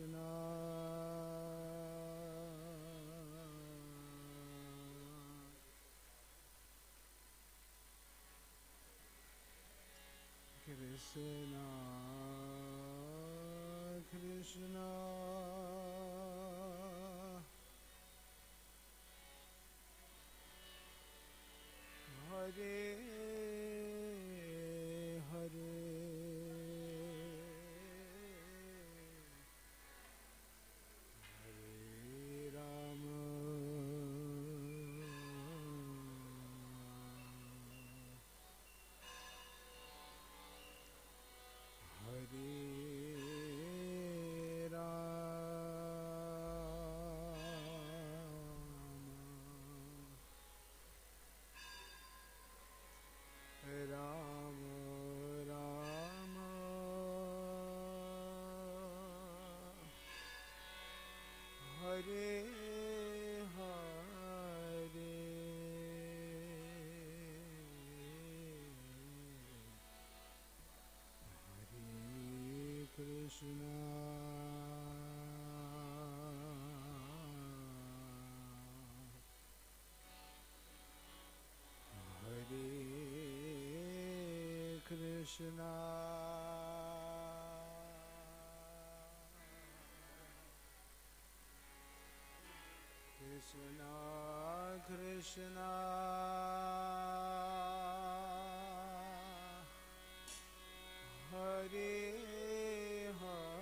Krishna, Krishna, Krishna, Hare Hare, Hare Rama, Hare Ram, Ram, Hare Hare, Hare Krishna, Hare Krishna, Krishna Krishna, Hare Hare,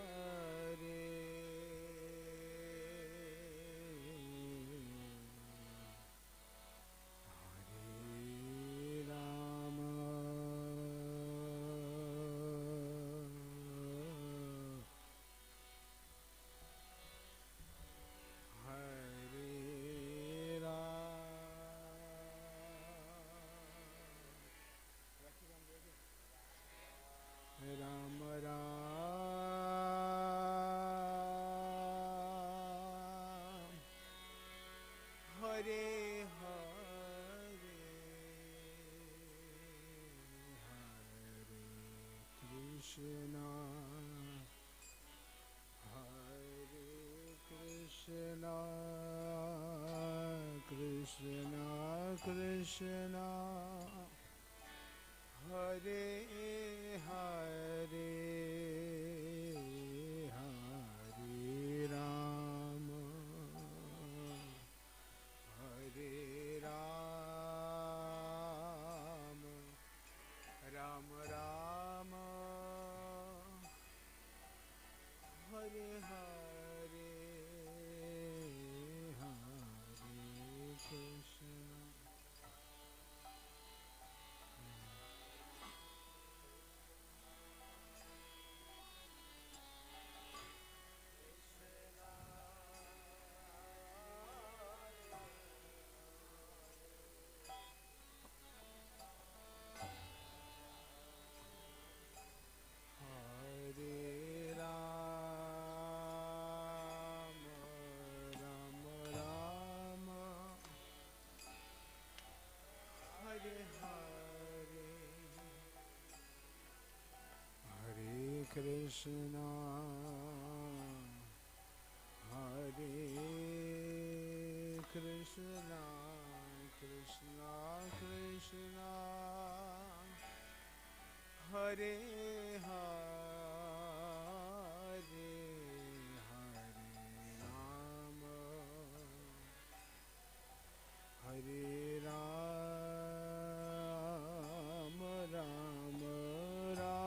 Hare Rama, Ram Ram, Hare Hare, Hare Krishna, Hare Krishna, Krishna Krishna, Hare Hare, Hare Rama, Hare Rama, Ram Rama, Hare Hare, Hare Krishna. Hare Rama, Rama Rama, Hare Hare, Hare Krishna, Hare Krishna, Krishna Krishna, Hare Hare, Hare Rama, Hare Rama, Rama Rama,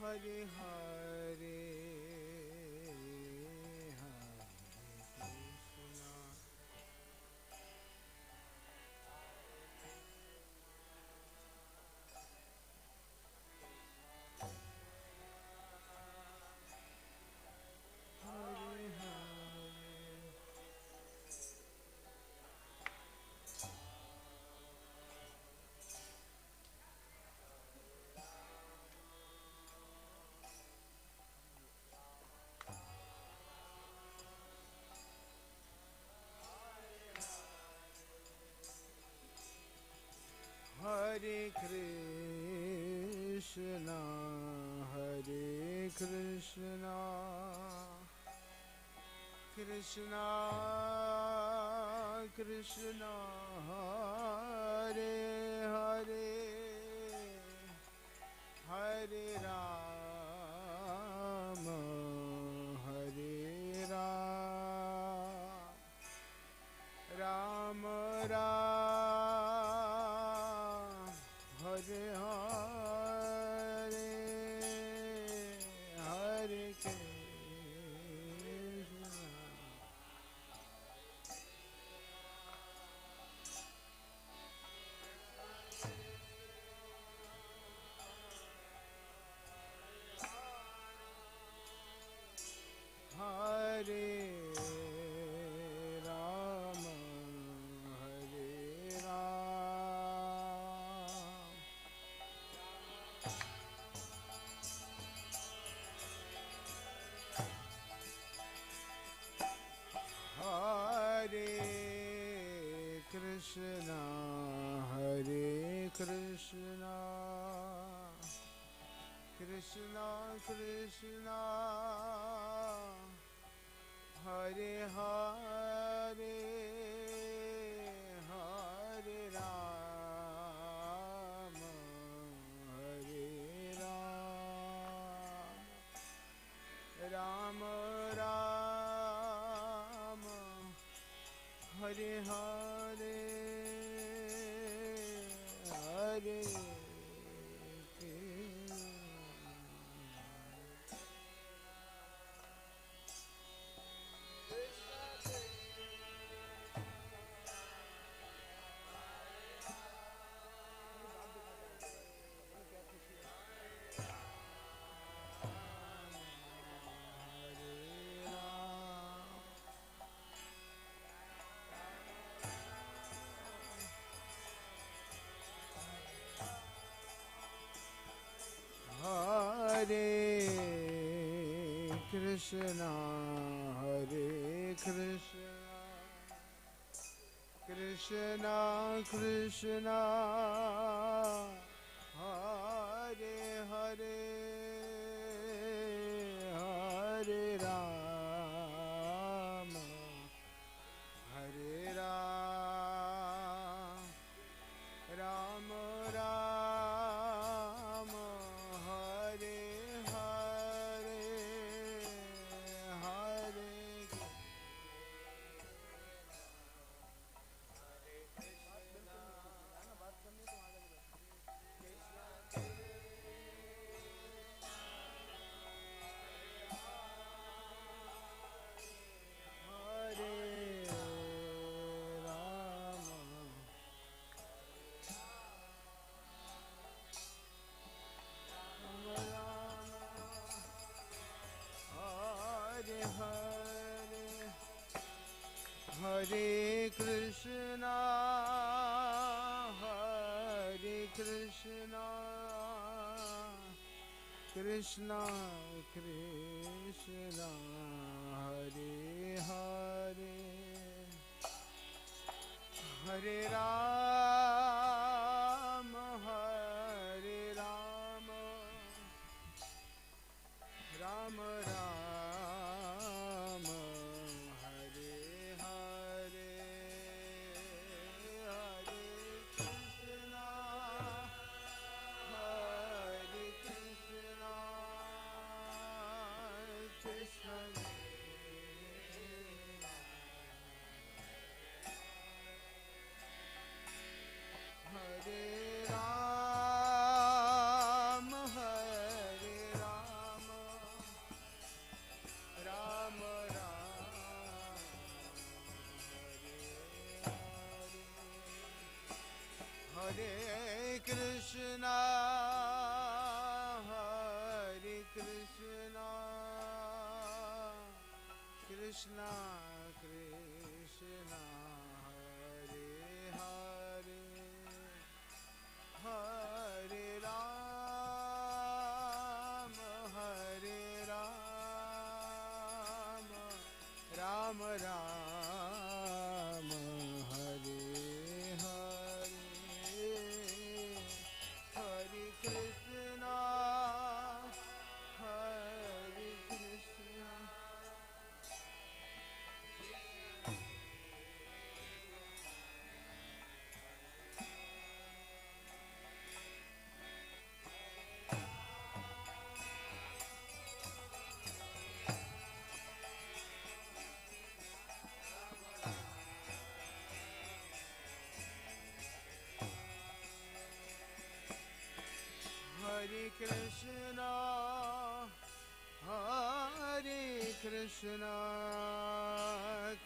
Hare Hare, Hare Krishna. Hare Hare, Krishna Krishna Krishna Hare Hare Hare Rama Hare Rama Rama Rama Hare Hare Hare Krishna Hare Rama Hare Rama Hare Krishna Hare Krishna Krishna Krishna Hare Hare Hare Rama Hare Rama Rama Rama Hare Hare Hare Hare Krishna Hare Krishna Krishna Krishna Hare Hare Hare Rama Hare Rama Rama Rama Hare Hare Hare Hare Krishna Krishna Krishna Hare Hare Hare Rama Hare Rama Rama Rama Hare Hare Hare Krishna Krishna Hare Rama Hare Rama Rama Rama Hare Hare Krishna Krishna Krishna Hare Hare Hare Rama Hare Rama Rama Rama Hare Hare Hare Krishna Hare Krishna,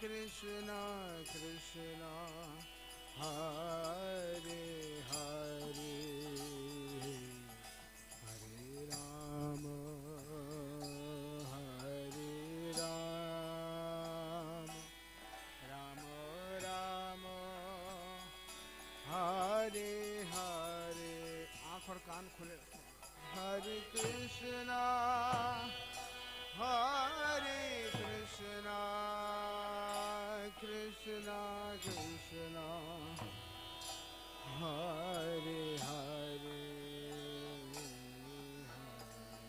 Krishna Krishna, Hare Hare, Hare Rama, Hare Rama, Rama Rama, Hare Hare. आँख और कान खुले रखें. Hare Krishna, Hare Krishna, Krishna Krishna, Hare Hare, Hare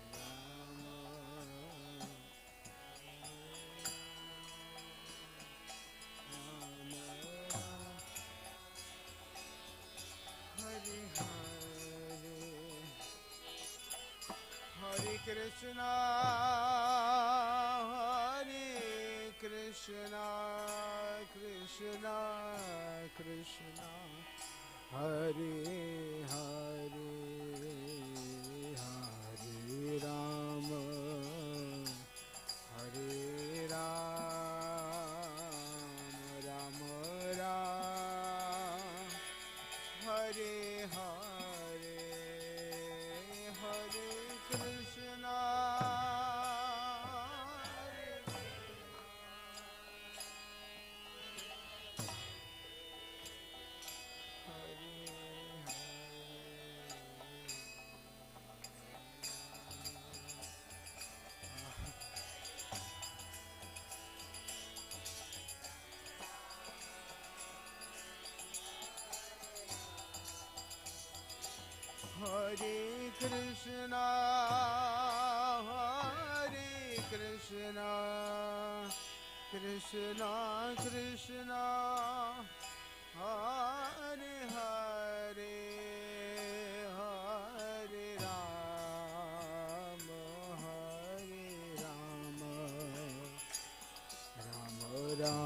Hare Krishna, Hare Krishna, Krishna Krishna, Hare Hare, Hare Rama, Hare Rama, Rama Rama, Hare Hare, Hare Krishna, Hare Krishna, Hare Krishna, Krishna Krishna, Hare Hare, Hare Rama, Hare Rama,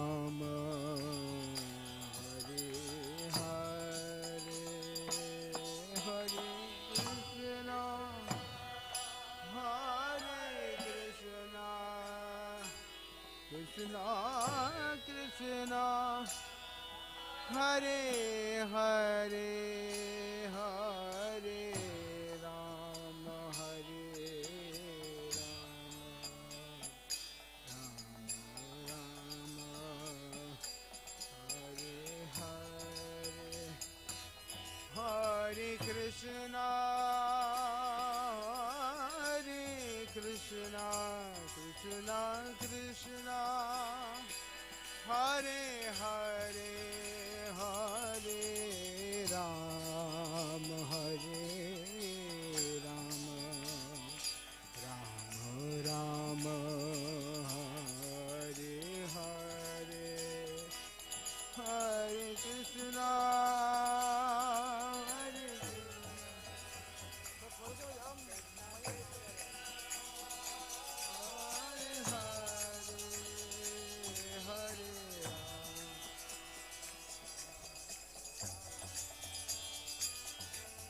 Rama Rama, Hare Hare, Hare Krishna, Hare Krishna, Krishna Krishna, Hare Hare, Hare Rama, Hare Rama, Rama Rama, Hare Hare, Hare Krishna, Hare Krishna, Krishna Krishna, Hare Hare, Hare Rama, Hare Rama, Rama Rama, Hare Hare, Hare Krishna, Hare Hare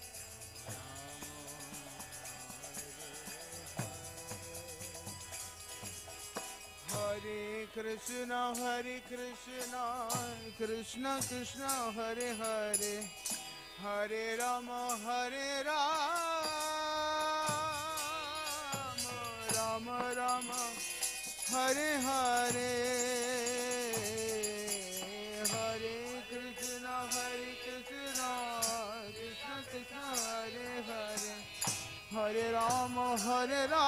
Krishna, Hare Krishna, Krishna Krishna, Hare Hare, Hare Rama, Hare Rama, Rama Rama, Hare Hare, Hare Krishna, Hare Krishna, Krishna Krishna, Hare Hare, Hare Rama, Hare Rama,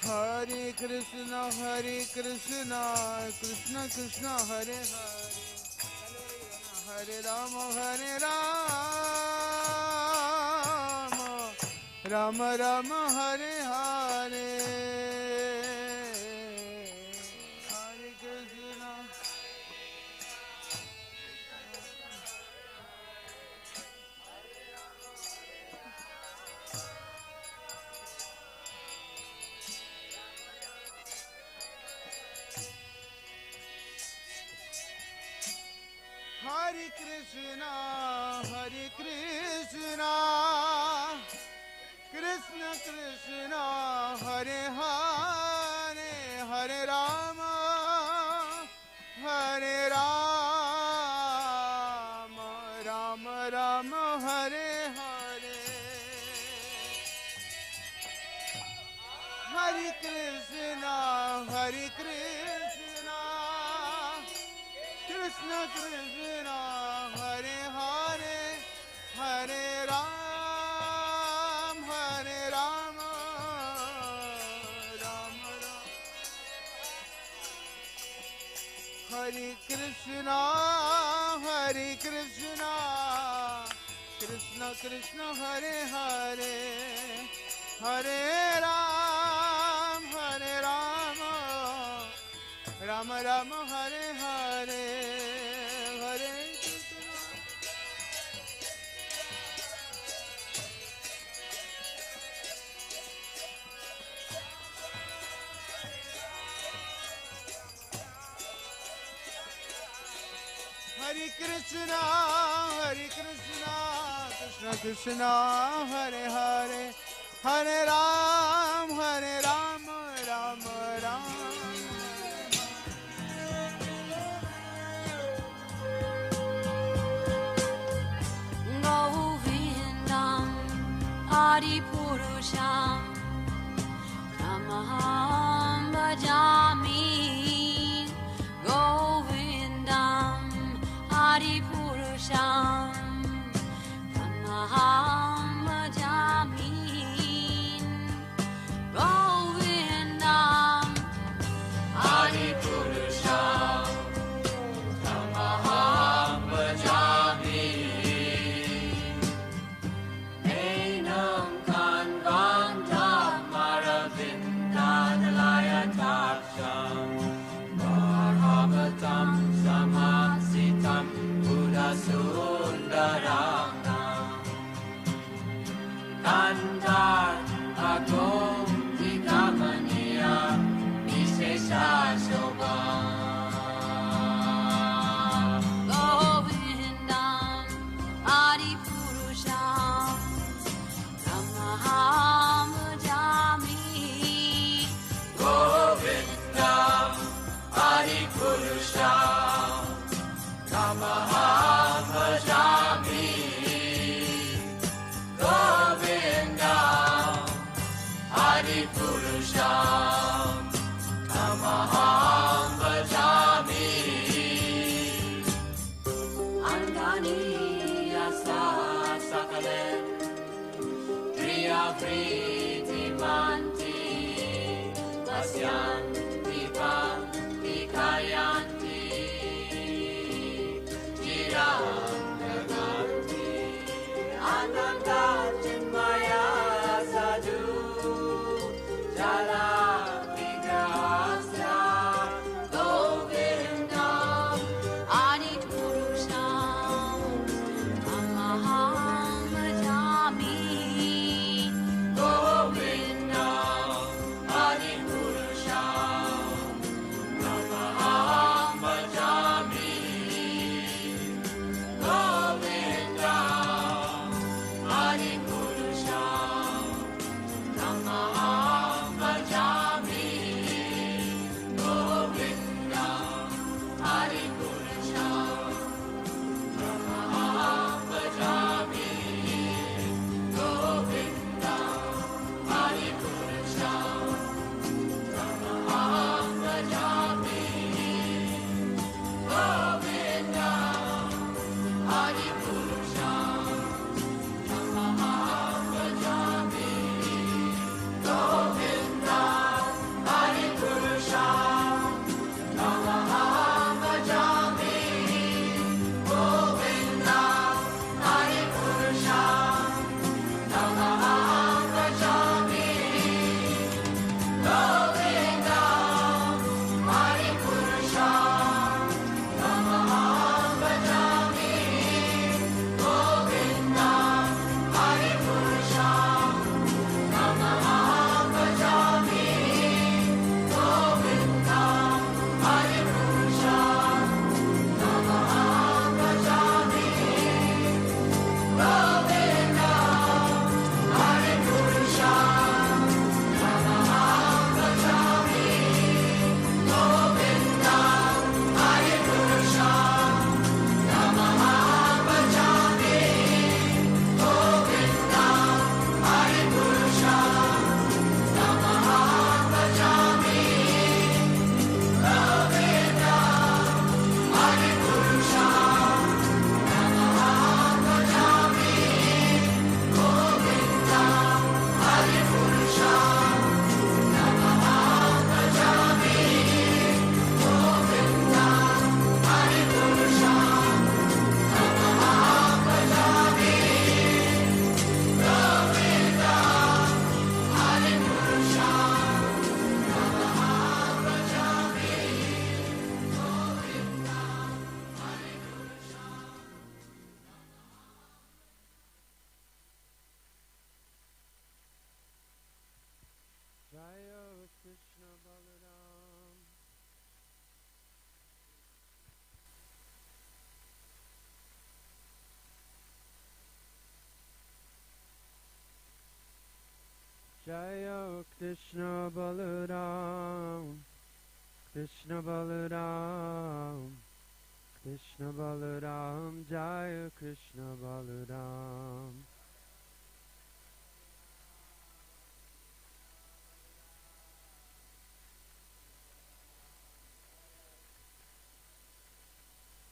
Hare Krishna, Hare Krishna, Krishna Krishna, Hare Hare, Hare Rama, Hare Rama, Rama Rama, Hare Hare, Hare Krishna. Hare Hare Krishna, Krishna Krishna, Hare Hare, Hare Rama, Hare Rama, Rama Rama, Hare Hare. Hare Krishna, Krishna Krishna, Hare Hare, Hare Ram, Hare Rama, Rama Rama. Hare Krishna, Krishna Krishna, Hare Hare, Hare Ram, Hare Rama, Rama Rama, Hare Hare, Hare Krishna. Hare Krishna, Krishna Krishna, Hare Hare, Hare Ram, Rama Rama. Govindam Adipurusham Tamaham Bhajami. Govindam Adipurusham Tamaham Bhajami. Govindam Adipurusham Tamaham Bhajami. Enam Kanvantam Maravindadalayataksham Bhagavatam Samasitam Buddhasundaranam Kandar Agom Vikamaniya Vishesha Shobham. Govindam Adipurusham Tamaham Bhajami. Govindam Adipurusham Tamaham Bhajami. Govindam Adipurusham Tamaham Bhajami. Andani Yasa Sakalem Priya Priti Manti Vasyanti Bhakti Kayanti Chiranaganti Ananda Chinmaya Sadhu Jala Vigrahasya. Govindam Adipurusham Tamaham Bhajami. Govindam Adipurusham Jaya Krishna Balaram, Krishna Balaram, Krishna Balaram, Jaya Krishna Balaram.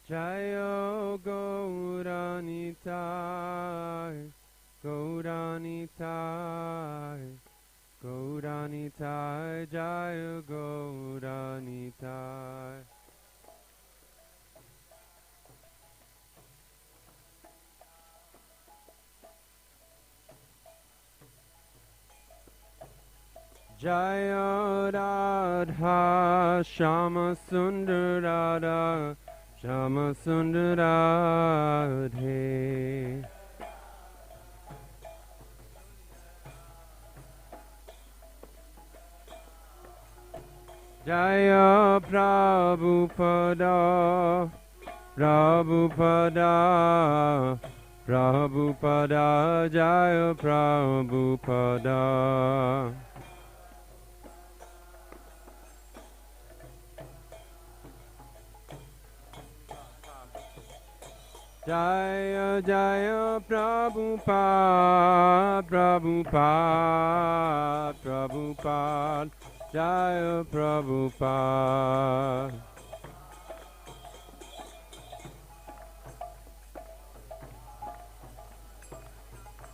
Jaya Gauranitai, Gauranitai, Gauranitai, Jaya Gauranitai. Jaya Radha Shama Sundarada Shama Sundaradhe. Jaya Prabhupada Prabhupada Prabhupada Jaya Prabhupada. Jaya Jaya Prabhupada Prabhupada Prabhupada Jaya Prabhupada.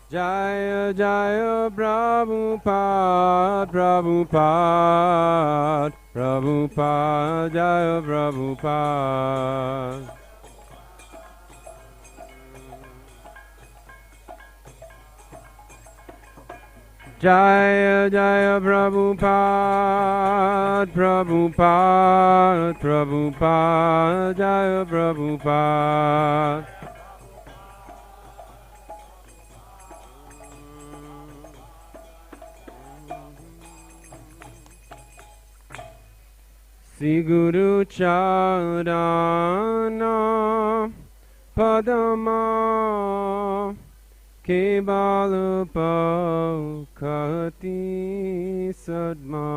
Jaya Jaya Prabhupada Prabhupada Prabhupada Jaya Prabhupada. Jaya Jaya Prabhupada Prabhupada Prabhupada Jaya Prabhupada. Sri Guru Charana Padama Kevala Pakati Sadma.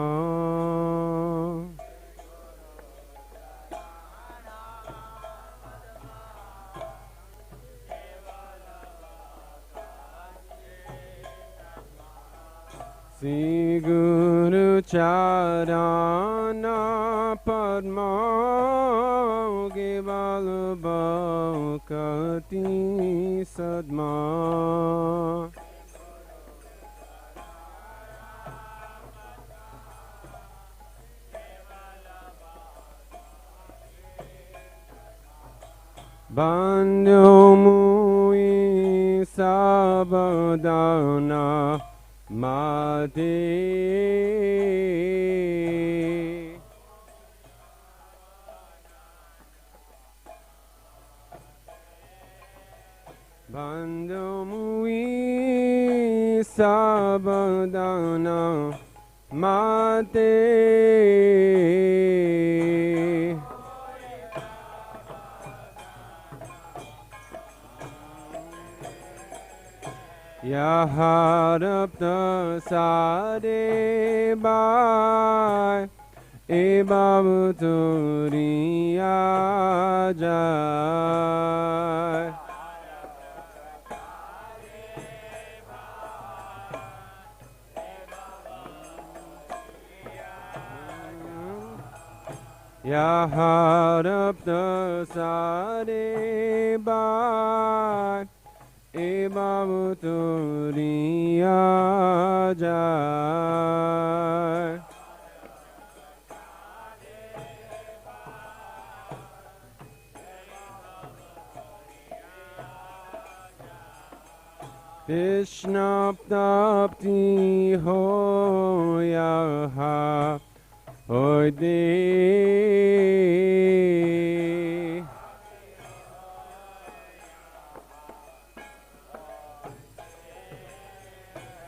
Sri Guru Charana Padma Kevala Pakati Sadma. Bandhu Mui Sabadana Mate. Bandhu Mui Sabadana Mate. Yaharapta Sade Bai Ebavuturiya Jai. Yaharapta Sade Bai Ebavuturiya Jai. Krishna Tapti Hoya Hoide.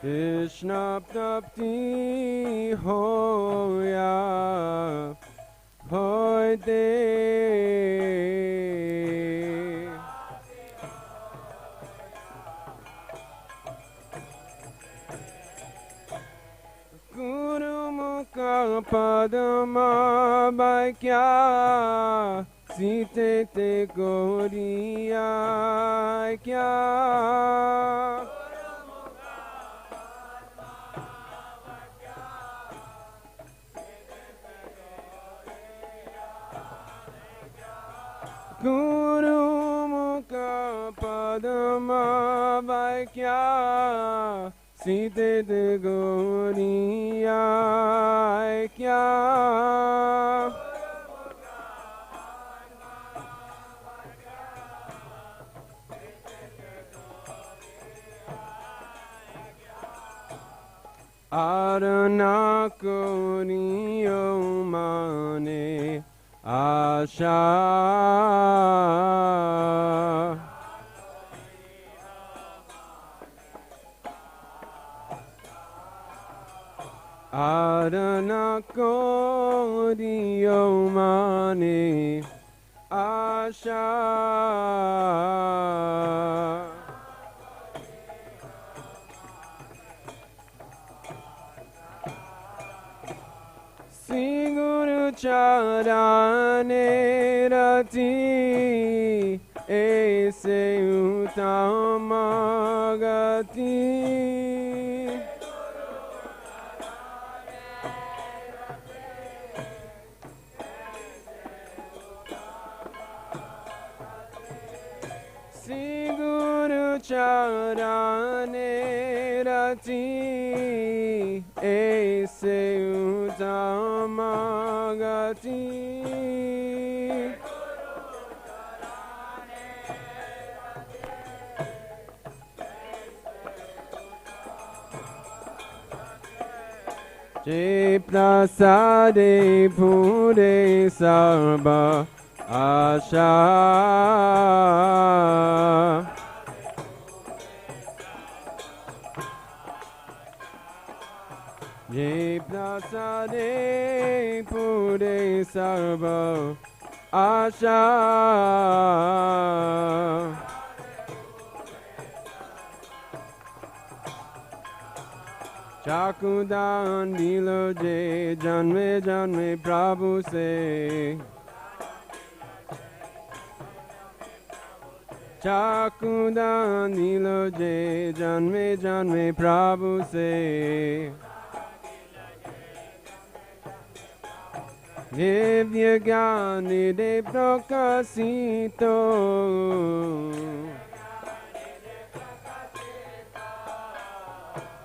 Krishna Tapti Hoya Hoide. Mukha Padma Vaikya Site Te Goriya Kya Guru Mukha Padma Vaikya Site Te Goriya Kya Arana Koriyo Mane Asha Arana Koriyo Mane Asha Sri Guru Charane Rati Aise Uttama Gati Sri Guru Charane Rati Aise Uttama Gati Je prasade pure sarva asha Je prasade pure sarva asha Chakudan dilo je janme janme Prabhu se Chakudan dilo je janme janme Prabhu se Divya Gyani de Prakasito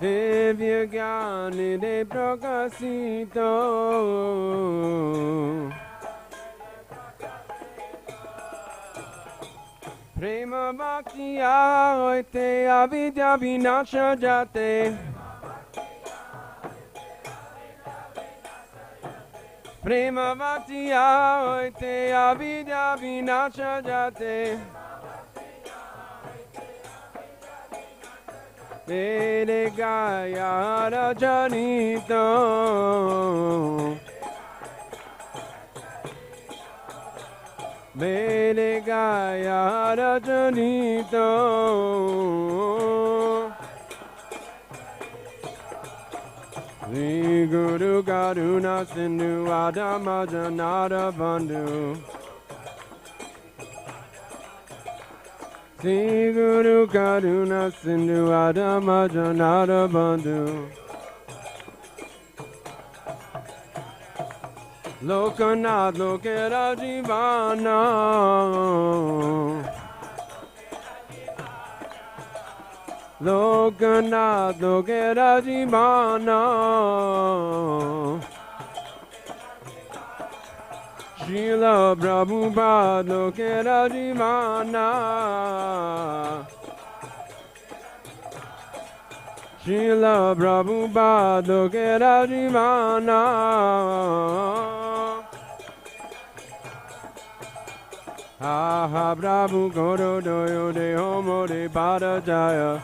Divya Gyani de Prakasito Prema Bhakti Aoite Avidya Vinasha Jate Prema Bhakti Aoite Avidya Vinasha Jate Vede Gaya Rajanito Vede Gaya Rajanito Sri Guru Karuna Sindhu Adama Janara Bandhu Sri Guru Karuna Sindhu Adama Janara Bandhu Lokanath Lokera Jivana Lokanath Lokera Jivana Srila Prabhupada Lokera Jivana Srila Prabhupada Lokera Jivana Aha Prabhu Goro Doyo De Homo De Pada Jaya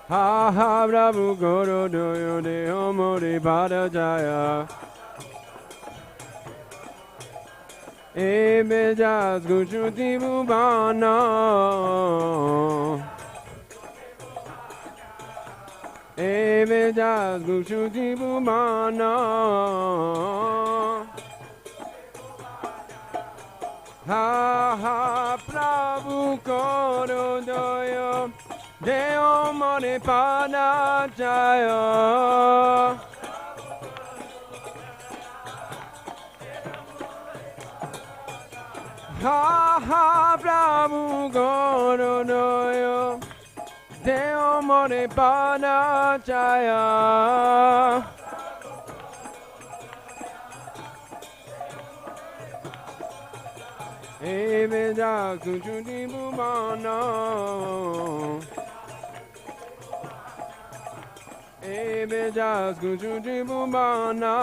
Aha Prabhu Goro Doyo De Homo De Pada Jaya Ebe Jas Gushuti Bhuvana Evedas Gushuti Bhumana Ha ha Prabhu Korodoyo Deo Mone Pada Jaya Ha ha Prabhu Korodoyo Deo Mone Pada Jaya Eveda Kuchuti Bhumana Eveda Kuchuti Bhumana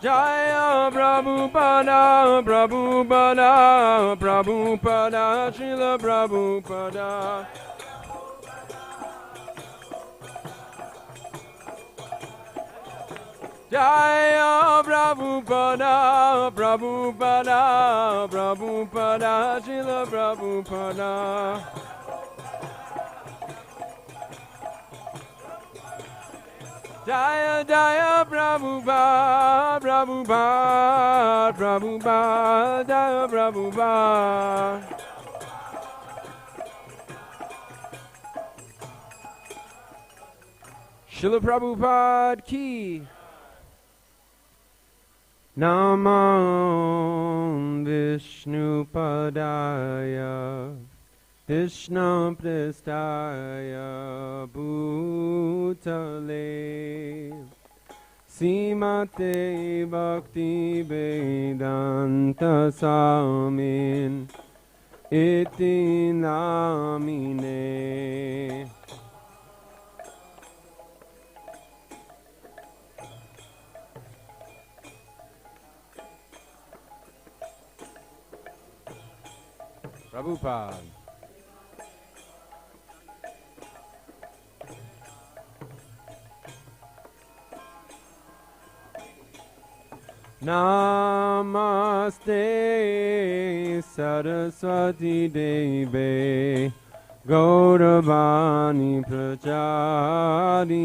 Jaya Prabhupada, Prabhupada, Prabhupada, Srila Prabhupada. Jaya Prabhupada, Prabhupada, Prabhupada, Srila Prabhupada. Jaya Jaya Prabhupada, Prabhupada, Prabhupada, Jaya Prabhupada. Srila Prabhupada ki. Namam Vishnu Padaya Vishnu Prestaya Bhutale Simate Bhakti Vedanta Samin Iti Namine Prabhupada. Namaste Saraswati Deve Gauravani Pracharine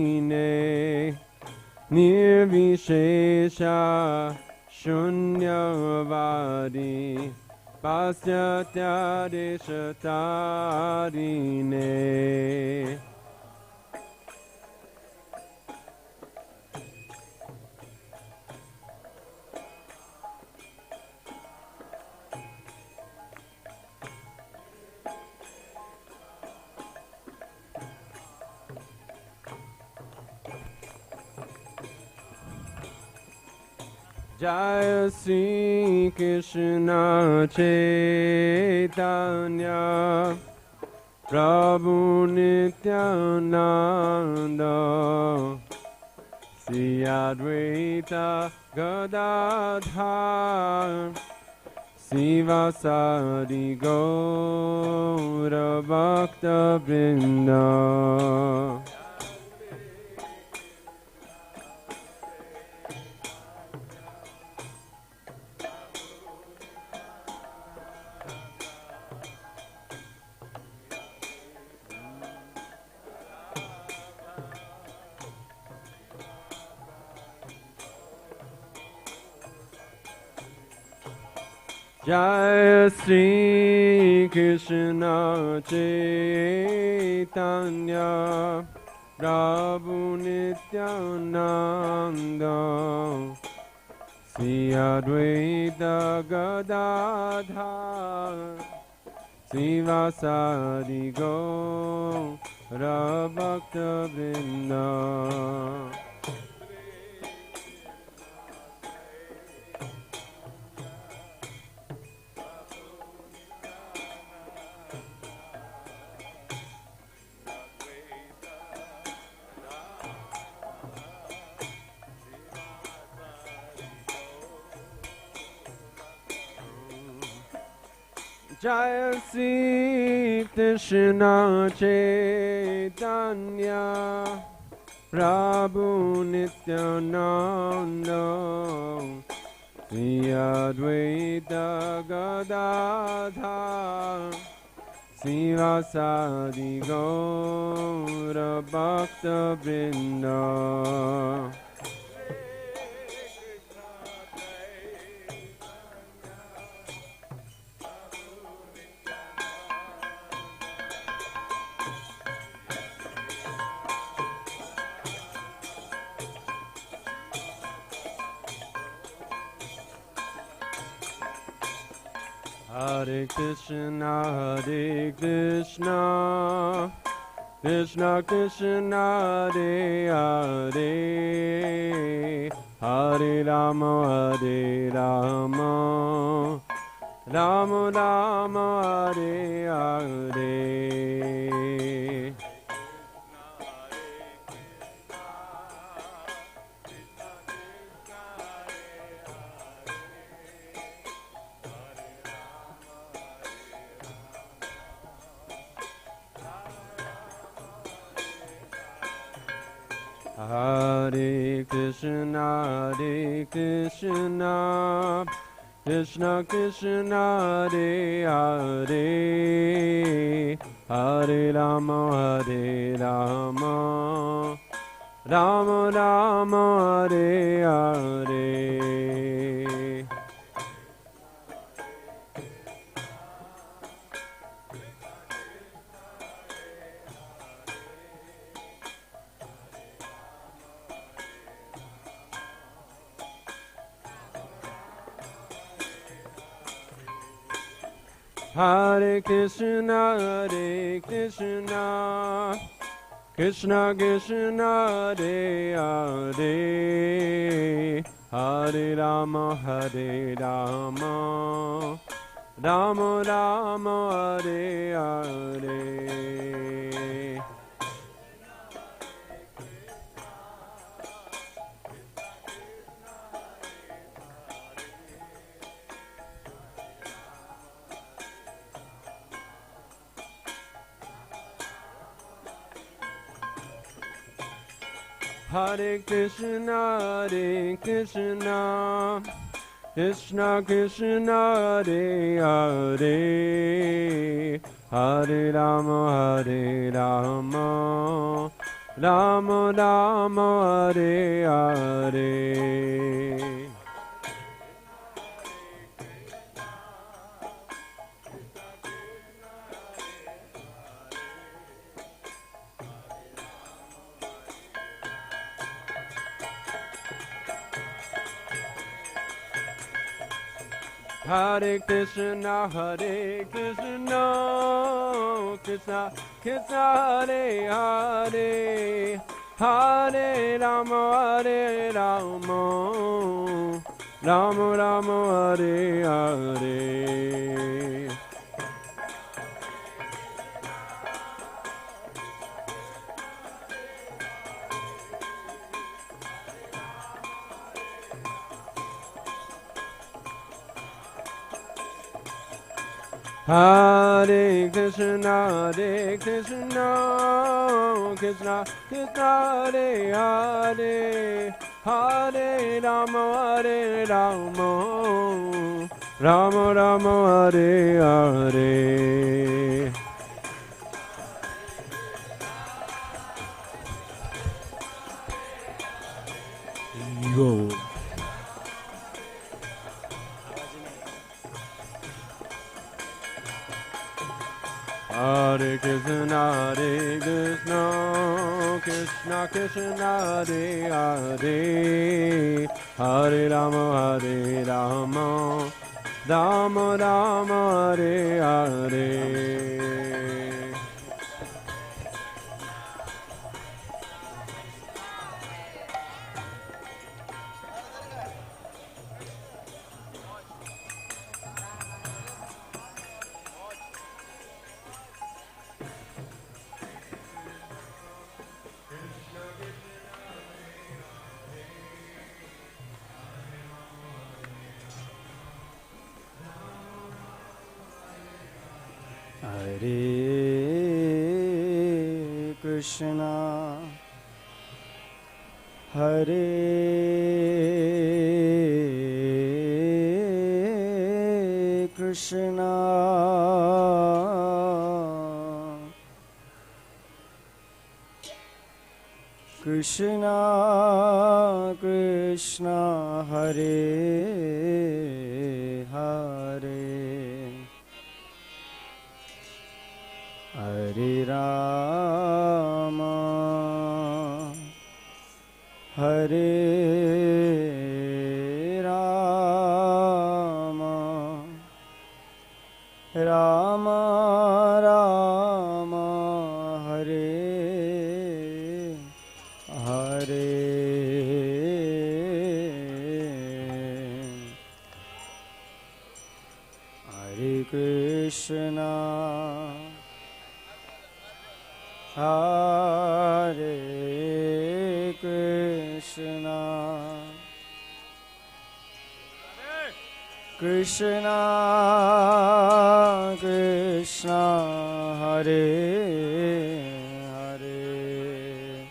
Nirvishesha Shunyavadi Paschatya Deshatarine Jaya Sri Krishna Chaitanya Prabhu Nityananda Sri Advaita Gadadhar Sivasadi Gaura Bhakta Vrinda Jaya Sri Krishna Chaitanya Prabhu Nityananda Sri Advaita Gadadhar Sivasadi Gaura Bhakta Vrinda Jaya Sri Krishna Chaitanya Prabhu Nityananda Sri Advaita Gadadhar Sivasadi Gaura Bhakta Vrinda. Hare Krishna, Hare Krishna, Krishna Krishna, Hare Hare, Hare Rama, Hare Rama, Rama Rama, Hare Hare. Hare Krishna, Hare Krishna, Krishna Krishna, Hare Hare, Hare Rama, Hare Rama, Rama Rama, Hare Hare. Hare Krishna, Hare Krishna, Krishna Krishna, Hare Hare, Hare Rama, Hare Rama, Rama Rama, Hare Hare. Hare Krishna, Hare Krishna, Krishna Krishna, Hare Hare, Hare Rama, Hare Rama, Rama Rama, Hare Hare. Hare Krishna, Hare Krishna, Krishna Krishna, Hare Hare, Hare Rama, Hare Rama, Rama Rama, Hare Hare. Hare Krishna, Hare Krishna, Krishna Krishna, Hare Hare, Hare Rama, Hare Rama, Rama Rama, Hare Hare. Yo. Hare Krishna, Hare Krishna, Krishna Krishna, Hare Hare, Hare Rama, Hare Rama, Rama Rama, Hare Hare. Hare Krishna, Hare Krishna, Krishna Krishna Hare Hare Hare Rama Hare Rama Rama Rama Hare Hare Hare Krishna Hare Krishna Krishna Krishna Hare Hare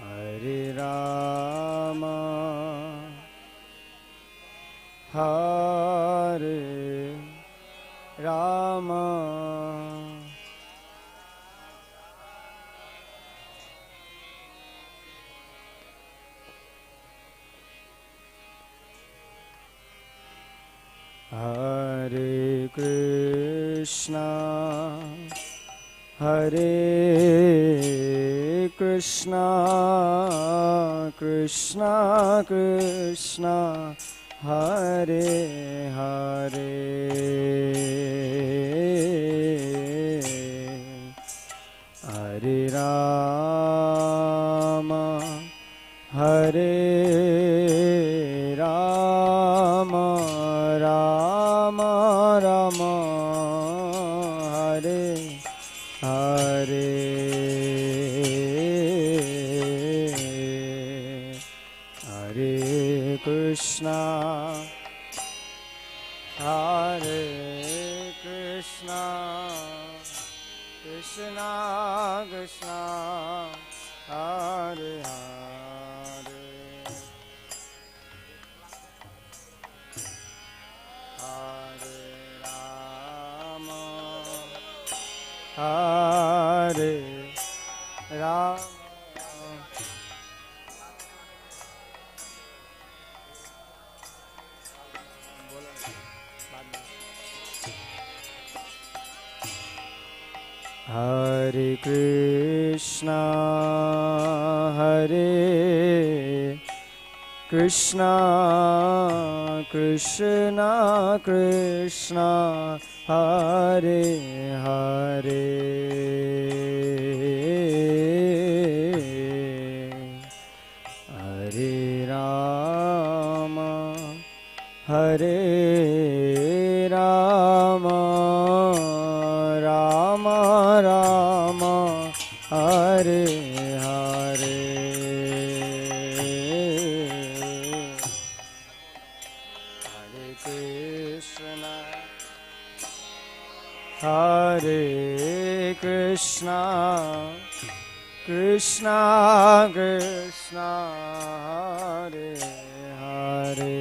Hare Rama Hare Rama Hare Krishna Hare Krishna Krishna Krishna Hare Hare Hare Rama Hare Rama Rama Rama Hare Hare Hare Krishna Hare Krishna Krishna Krishna Hare Hare Hare Rama Hare Rama Hare Krishna Hare Krishna Krishna Krishna Hare Hare Hare Rama Hare Rama Rama Rama Hare Hare Hare Krishna Hare Krishna Krishna Krishna Hare Hare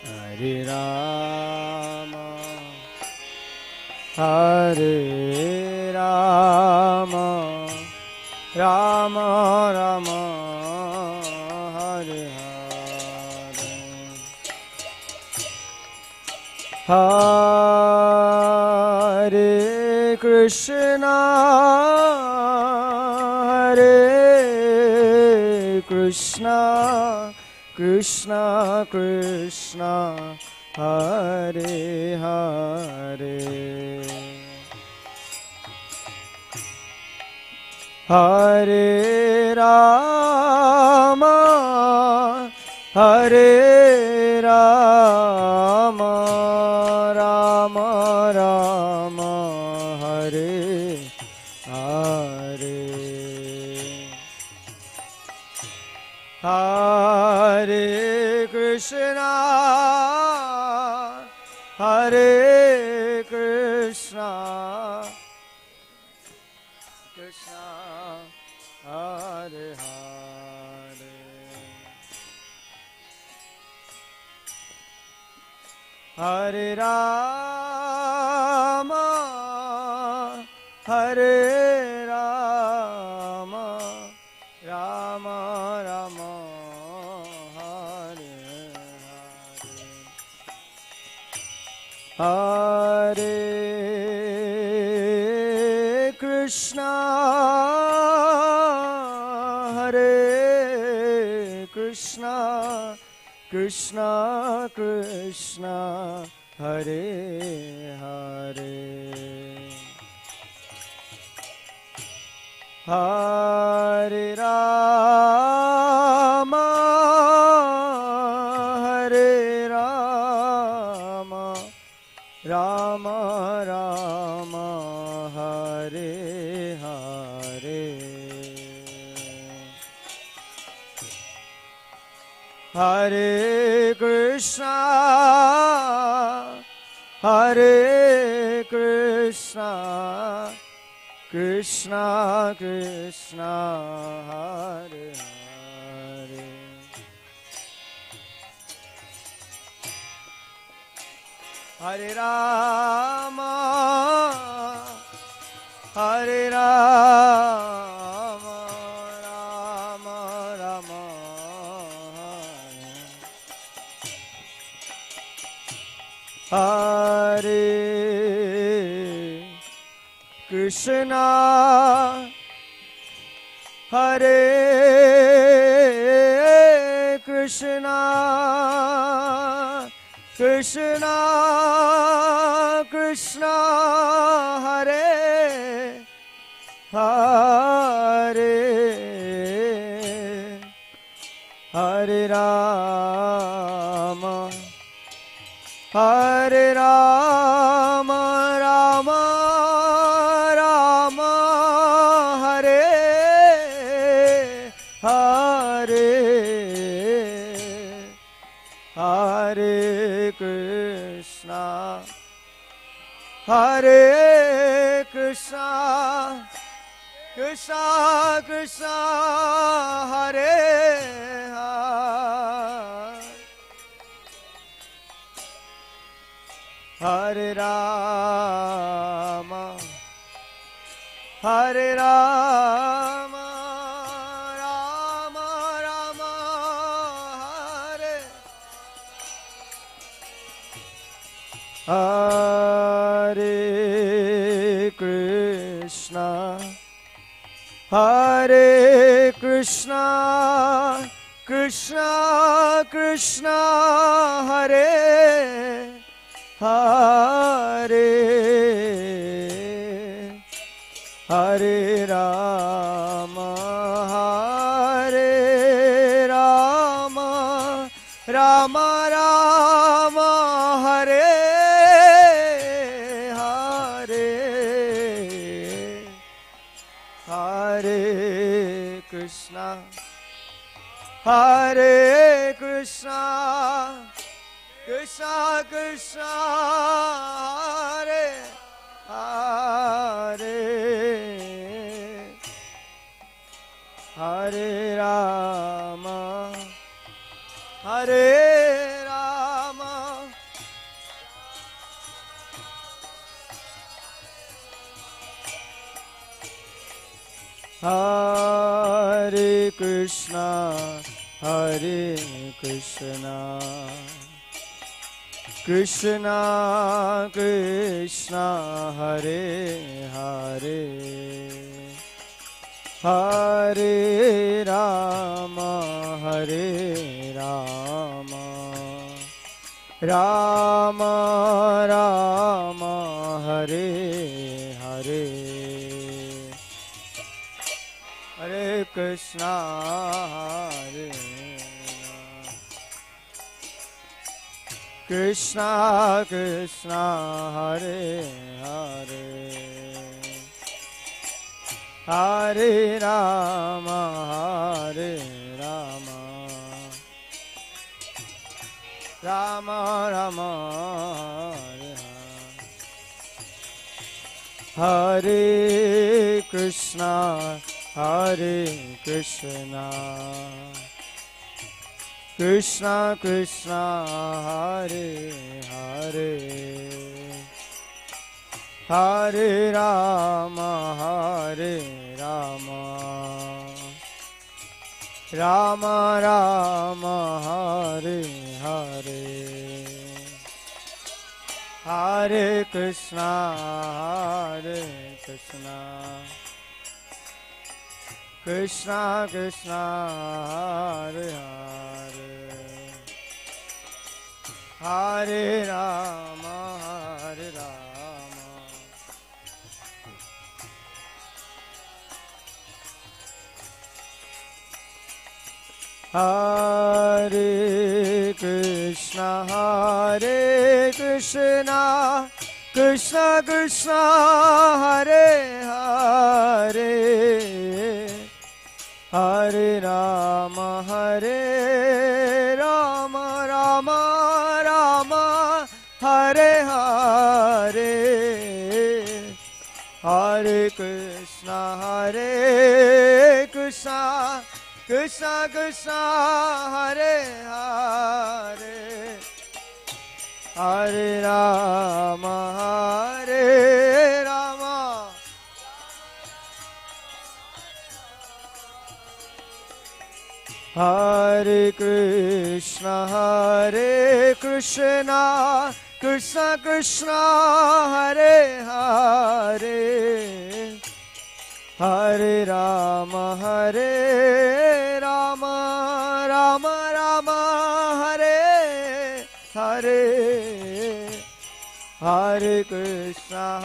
Hare Rama Hare Rama Rama Rama Hare Hare Hare Krishna Hare Krishna Krishna Krishna Hare Hare Hare Rama Hare Rama Rama Rama Hare Hare Hare Krishna Hare Krishna Krishna Hare Hare Hare Rama Hare Krishna, Hare Krishna, Krishna Krishna, Hare Hare, Hare Rama, Hare Rama, Rama Rama, Hare Hare, Hare Krishna, Hare Krishna, Krishna Krishna, Hare Hare, Hare Rama, Hare Rama, Rama Rama, Hare Krishna, Hare Krishna, Krishna Krishna, Hare Hare, Hare Rama, Hare Rama, Rama Rama, Hare Hare, Hare Krishna, Hare Krishna, Krishna Krishna, Hare Hare, Hare Rama, Hare Rama, Rama Rama, Hare Hare Krishna, Hare Krishna, Krishna Krishna, Hare Hare, Hare Rama, Hare Rama, Rama Rama, Hare Hare, Hare Krishna, Hare Krishna, Krishna Krishna, Hare Hare, Hare Rama, Hare Rama, Hare Krishna, Hare Krishna, Krishna Krishna, Hare Hare, Hare Rama, Hare Rama, Rama Rama, Hare Hare, Hare Krishna, Hare Krishna Krishna, Hare Hare, Hare Rama, Hare Rama, Rama Rama, Hare Hare, Hare Krishna, Hare Krishna, Krishna Krishna, Hare Hare, Hare Rama, Hare Rama, Rama Rama, Hare Hare, Hare Krishna, Krishna Krishna, Hare Hare, Hare Rama, Hare Rama, Hare Krishna, Krishna Krishna, Hare Hare, Hare Rama, Rama Rama, Hare Hare, Hare Krishna, Krishna Krishna, Hare Hare, Hare Rama, Hare Krishna, Krishna Krishna, Hare Hare, Hare Rama, Rama Rama, Hare Hare, Hare Krishna,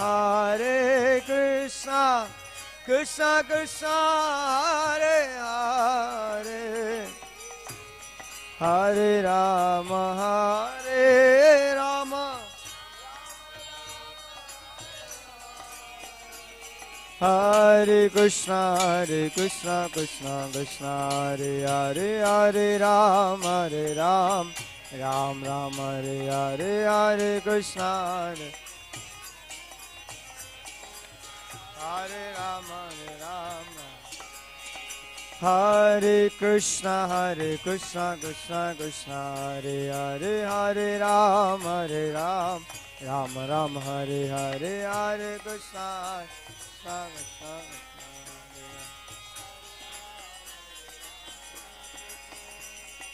Krishna Krishna, Hare Hare, Hare Rama, Hare Krishna, Krishna Krishna, Hare Hare, Hare Ram, Ram Ram, Hare Hare, Hare Krishna, Hare Ram, Hare Krishna, Krishna Krishna, Hare Hare, Hare Ram, Ram Ram, Hare Hare, Hare Krishna,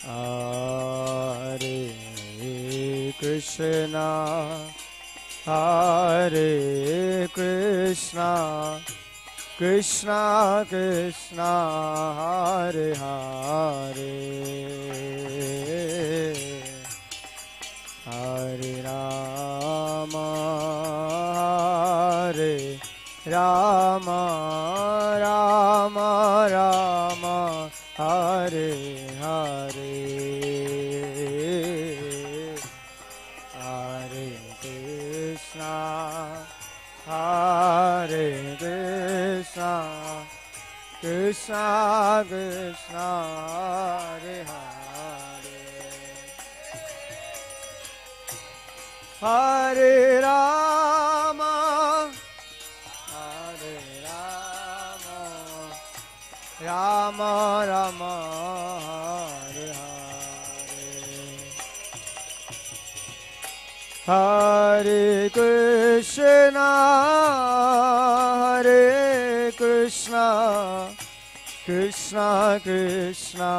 Hare Krishna, Hare Krishna, Krishna Krishna, Hare Hare, Hare Rama, Rama Rama Rama, Hare Hare, Hare Krishna, Krishna Krishna, Hare Hare, Hare Rama, Rama Rama, Hare Hare, Hare Krishna, Krishna Krishna,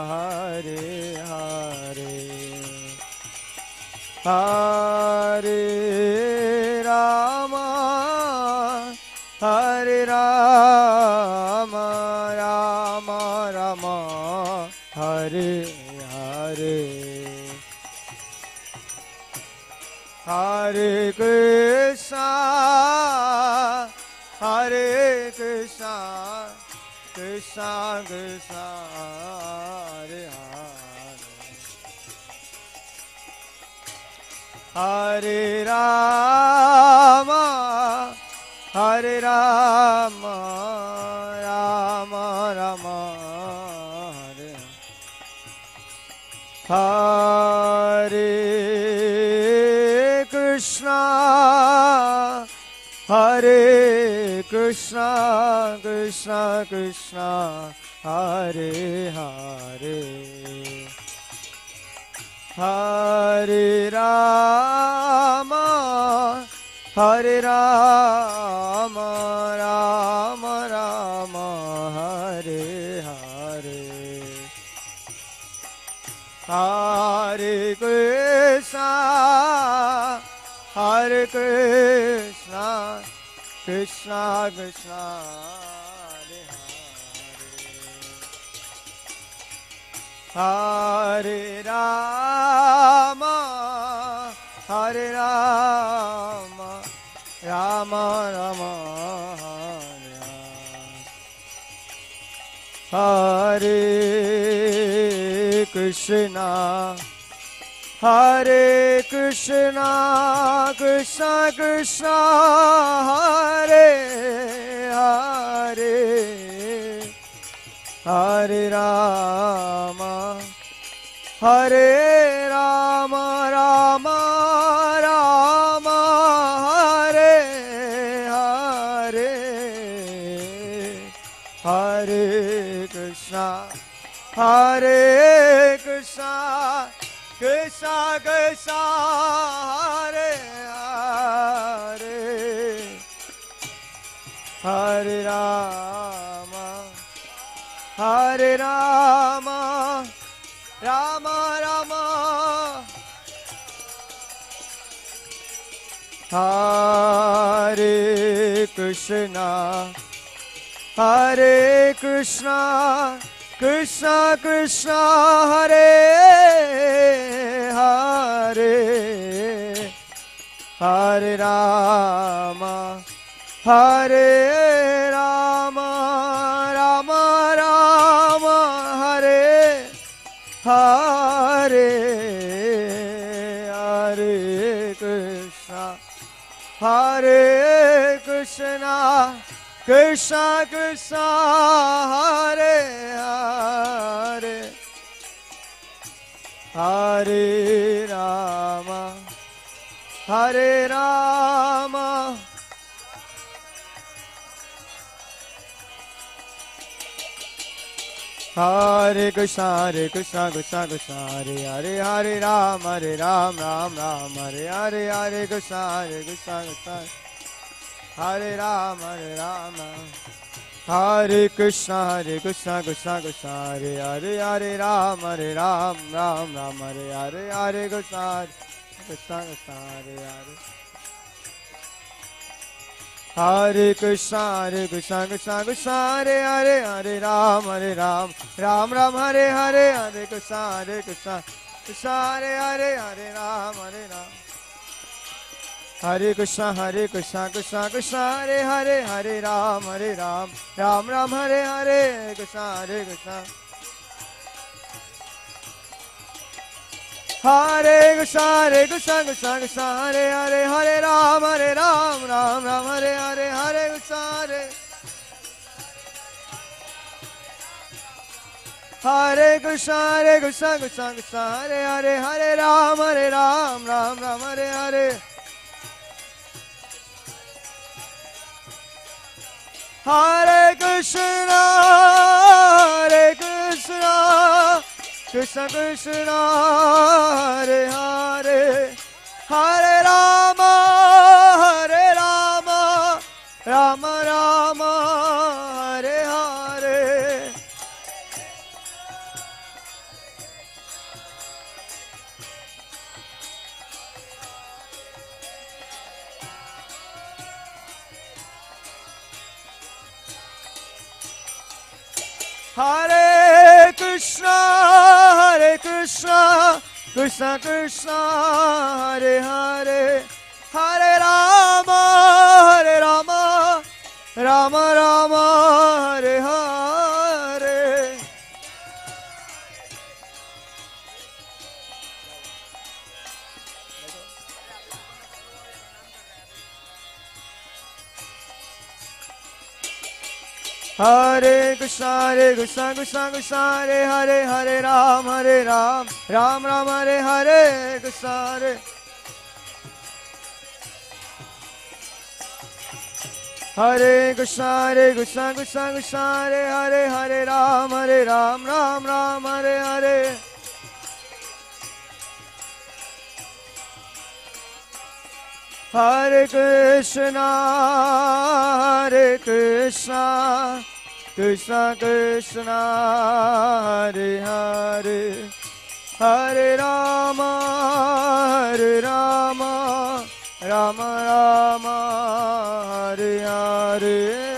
Hare Hare, Hare Rama, Rama Rama, Hare Hare, Hare Krishna, Krishna Krishna, Hare Hare, Hare Rama, Rama Rama, Hare Hare Krishna, Krishna Krishna, Hare Hare, Hare Rama, Rama Rama, Hare Hare, Hare Krishna, Hare Krishna, Krishna Krishna, Hare Rama, Hare Rama, Rama Rama, Hare Krishna, Hare Krishna, Krishna Krishna, Hare Hare, Hare Rama, Hare Rama, Rama Rama, Hare Hare, Hare Krishna, Hare Krishna, Krishna Krishna, Hare Hare, Hare Rama, Hare Rama, Rama Rama, Hare Krishna, Hare Krishna, Krishna Krishna, Hare Hare, Hare Rama, Hare Rama, Rama Rama, Hare Hare, Hare Krishna, Hare Krishna, Krishna Krishna, Hare Hare, Hare Rama, Hare Rama, Hare Krishna, Krishna Krishna, Hare Hare, Hare Rama, Ram Ram, Hare Hare, Hare Krishna, Krishna Krishna, Hare Rama, Hare Krishna, Krishna Krishna, Hare Hare, Hare Rama, Ram Ram, Hare Hare, Hare Krishna, Krishna Krishna, Hare Hare, Hare Krishna, Krishna Krishna, Hare Hare, Hare Ram Ram, Hare Hare, Hare Krishna, Krishna Hare Hare, Hare Ram, Hare Krishna, Krishna Krishna, Hare Hare, Hare Ram, Ram Hare Hare, Krishna, Hare Krishna, Krishna Krishna, Hare Hare, Hare Ram, Ram Hare Hare, Hare Krishna, Hare Krishna, Krishna Krishna, Hare Hare, Hare Ram, Ram Hare Hare, Hare Krishna, Krishna Krishna, Hare Hare, Hare Rama, Rama Rama, Hare Hare, Hare Krishna, Krishna Krishna, Hare Hare, Hare Rama, Rama Rama, Hare Hare, Hare Krishna, Krishna Hare Hare, Hare Ram, Ram Hare Hare, Krishna Hare, Hare Krishna, Krishna Hare Hare, Hare Ram, Ram Hare Hare, Hare Krishna, Krishna Krishna, Hare Hare, Hare Rama, Rama Rama Hare Hare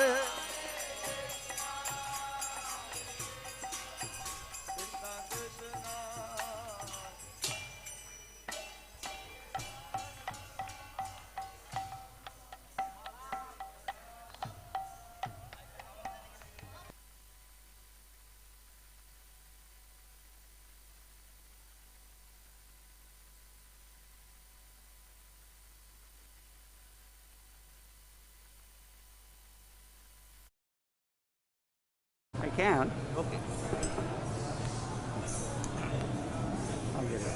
I can. Okay. I'll get it.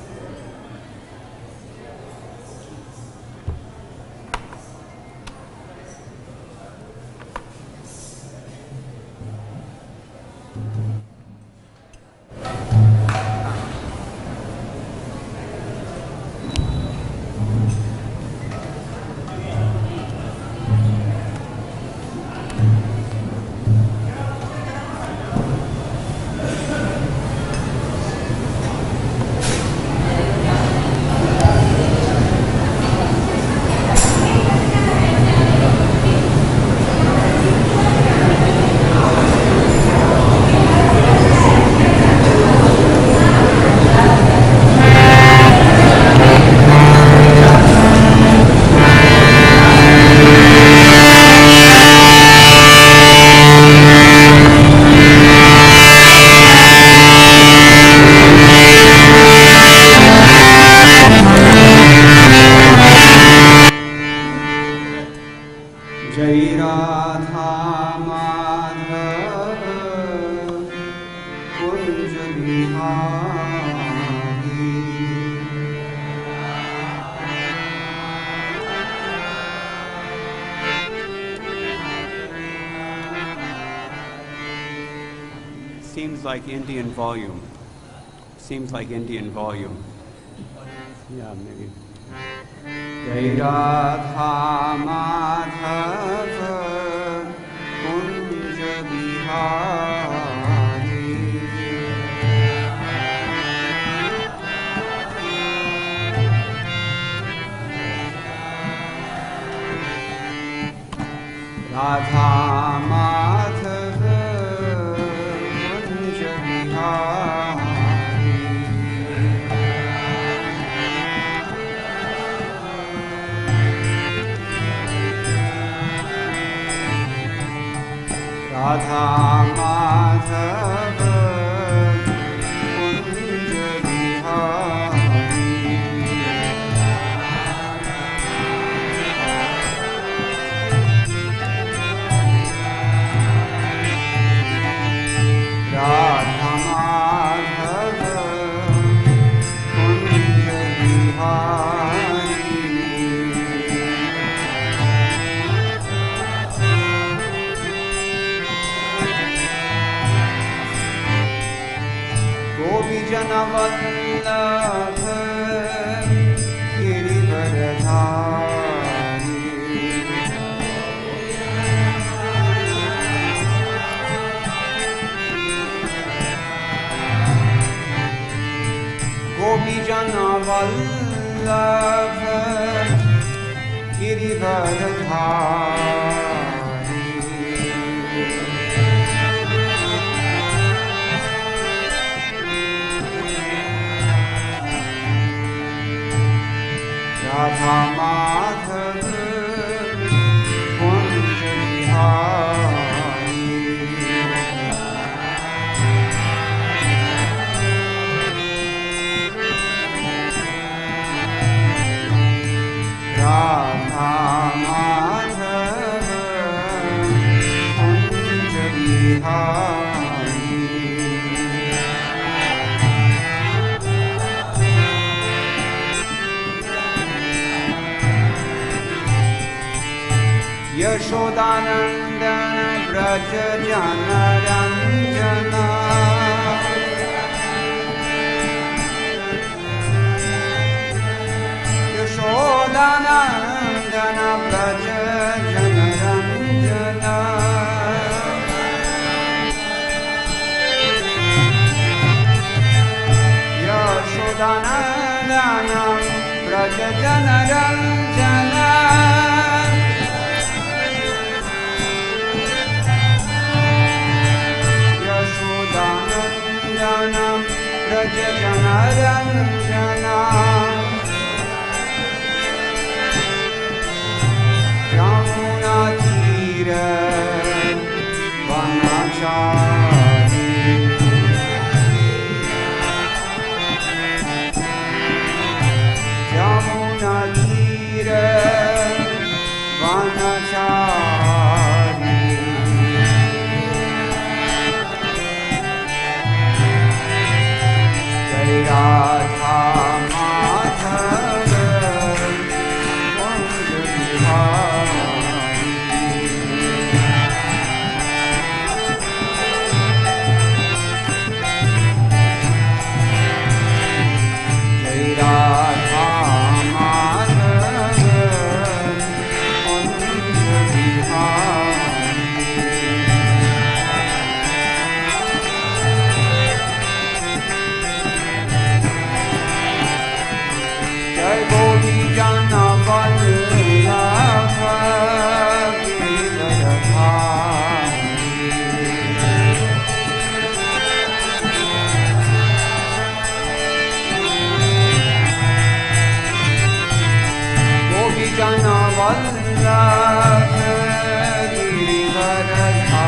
Seems like Indian volume. Seems like Indian volume. Yeah, maybe. Jai Radha Madhava Kunja Bihari Radha Madhava Kunja Bihari Radha Madhava Kunja Bihari Radha Madhava Kunja Bihari Gopi Jana Vallabha Girivardhari Gopi Jana Vallabha Girivardhari Radha Madhava Kunja Bihari Radha Madhava Kunja Bihari Yashodanandana Braja Jana Ranjana Yashodanandana Braja Jana Ranjana Yashodanandana Braja Vraj जनरञ्जना यशोदानन्दनं Vraj जनरञ्जना यमुनातीरे वनचारी यमुनातीरे वनचारी जय राधा माधव कुंज बिहारी जय राधा माधव कुंज बिहारी जय गोपी जन वल्लभ गिरिवरधारी गोपी जन वल्लभ गिरिवरधारी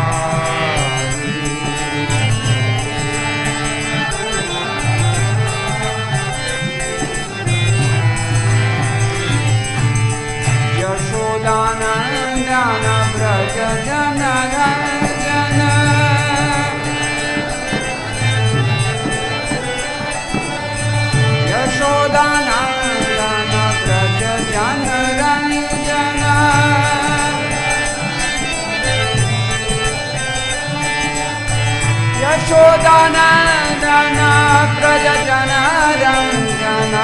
यशोदानन्दन व्रज जनरञ्जन यशोदानन्दन व्रज जनरञ्जन यशोदानन्दन व्रज जनरञ्जन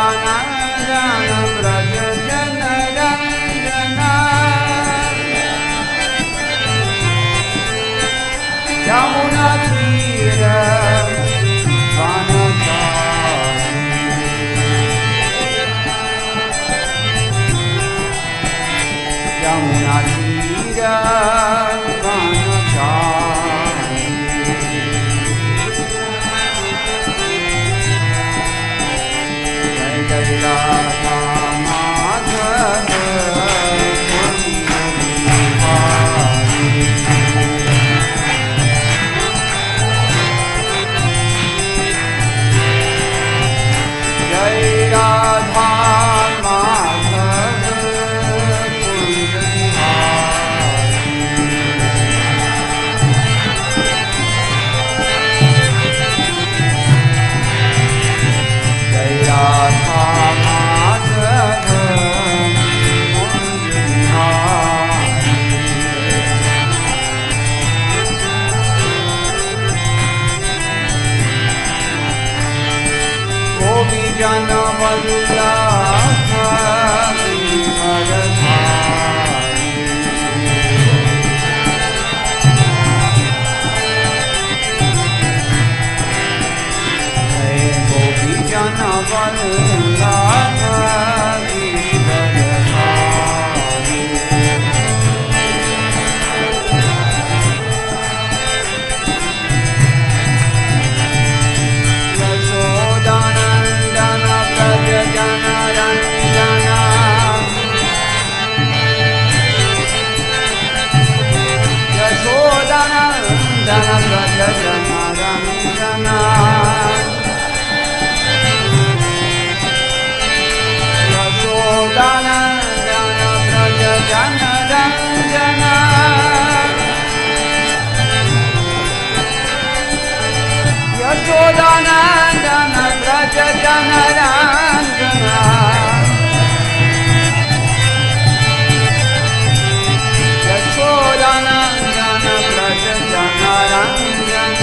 यशोदानन्दन व्रज जनरञ्जन यमुनातीरे वनचारी यमुनातीरे वनचारी जय राधा माधव कुंज बिहारी जय राधा माधव कुंज बिहारी जय राधा माधव कुंज बिहारी गोपी जन वल्लभ गिरिवरधारी जय गोपी जन Vallabh Girivardhari Yashodanandan Vraj जनरञ्जन Yashodanandan Vraj जनरञ्जन Yashodanandan Vraj जनरञ्जन Yashodanandan Vraj जनरञ्जन Yashodanandan Vraj जनरञ्जन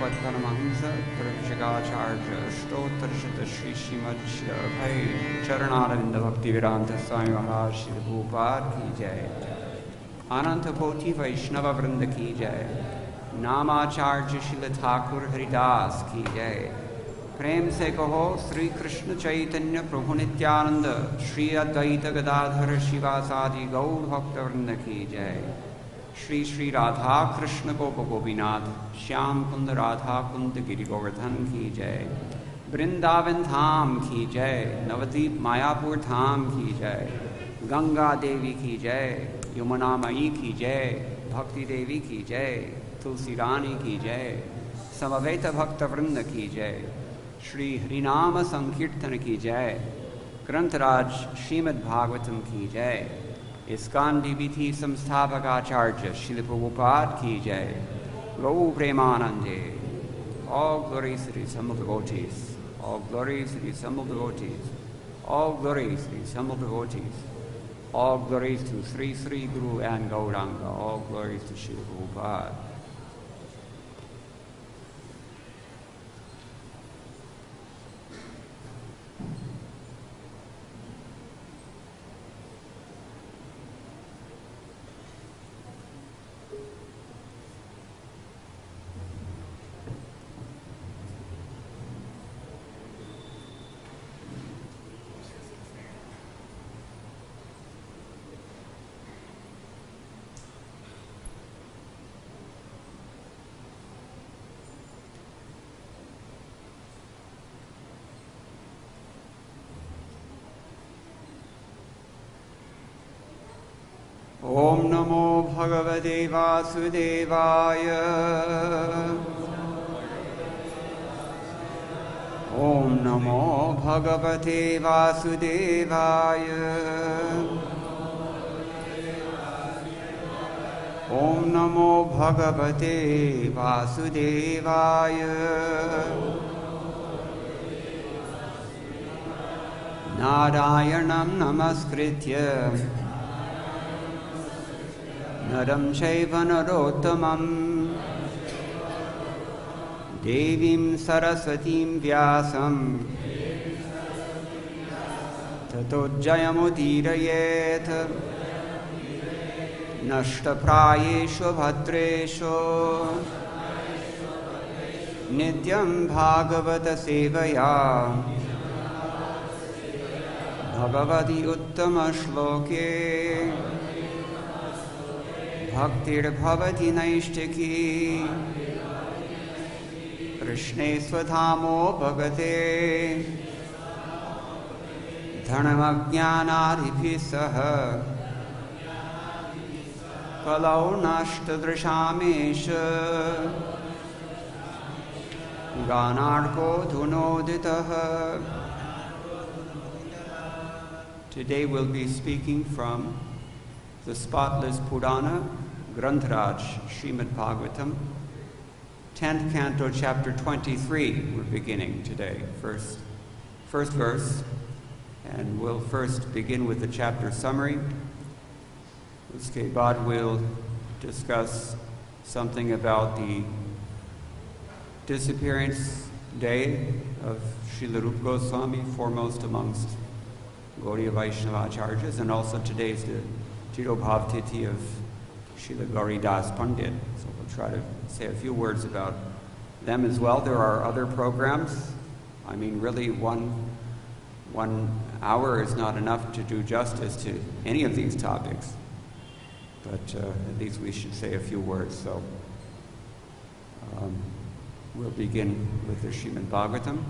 Bhagavad Paramahamsa Parashikacharya Stottarshata Shri Srimad Bhai Charanaravinda Bhakti Vedanta Swami Maharaj Shri Prabhupada Ki Jai Ananta Koti Vaishnava Vrinda Ki Jai Namacharya Shila Thakur Haridas Ki Jai प्रेम से कहो श्री कृष्ण चैतन्य प्रभु नित्यानंद श्री अद्वैत गदाधर शिवासादि गौर भक्तवृंद की जय श्री श्री राधा कृष्ण गोप गोपीनाथ श्याम कुंद राधा कुंद गिरि गोवर्धन की जय वृंदावन धाम की जय नवद्वीप मायापुर धाम की जय गंगा देवी की जय यमुना मई की जय भक्ति देवी की जय तुलसी रानी की जय समवेत भक्तवृंद की जय श्री हरिनाम संकीर्तन की जय ग्रंथराज श्रीमद् भागवतम की जय ISKCON DBT संस्थापकाचार्य श्रील प्रभुपाद की जय गौ प्रेमानंदे all glories to the assembled devotees all glories to the assembled devotees all glories to the assembled devotees all glories to Sri Sri Guru and Gauranga all glories to Srila Prabhupada. Om Namo Bhagavate Vasudevaya Om Namo Bhagavate Vasudevaya Om Namo Bhagavate Vasudevaya Narayanam Namaskritya Naram Shaiva Narottamam Devim Saraswatim Vyasam Tato Jayamudirayet Nashtaprayeshu Bhadreshu Nityam Bhagavata Sevaya Bhagavati Uttama Shloke Bhaktir Bhavati Naishtiki Krishne Swadhamo Bhagate Dhanamajnanadibhisaha Kalau Nashtadrishamesha Ganarko Dhunoditaha. Today we'll be speaking from the spotless Purana, Grantharaj, Srimad Bhagavatam, 10th Canto, Chapter 23, we're beginning today, first verse, and we'll first begin with the chapter summary. Uske baad we'll discuss something about the disappearance day of Srila Rupa Goswami, foremost amongst Gaudiya Vaishnava Acharyas, and also today's the Tirobhav Tithi of Srila Gauri Das Pandit. So we'll try to say a few words about them as well. There are other programs. I mean, really, one hour is not enough to do justice to any of these topics. But at least we should say a few words. So we'll begin with the Srimad Bhagavatam.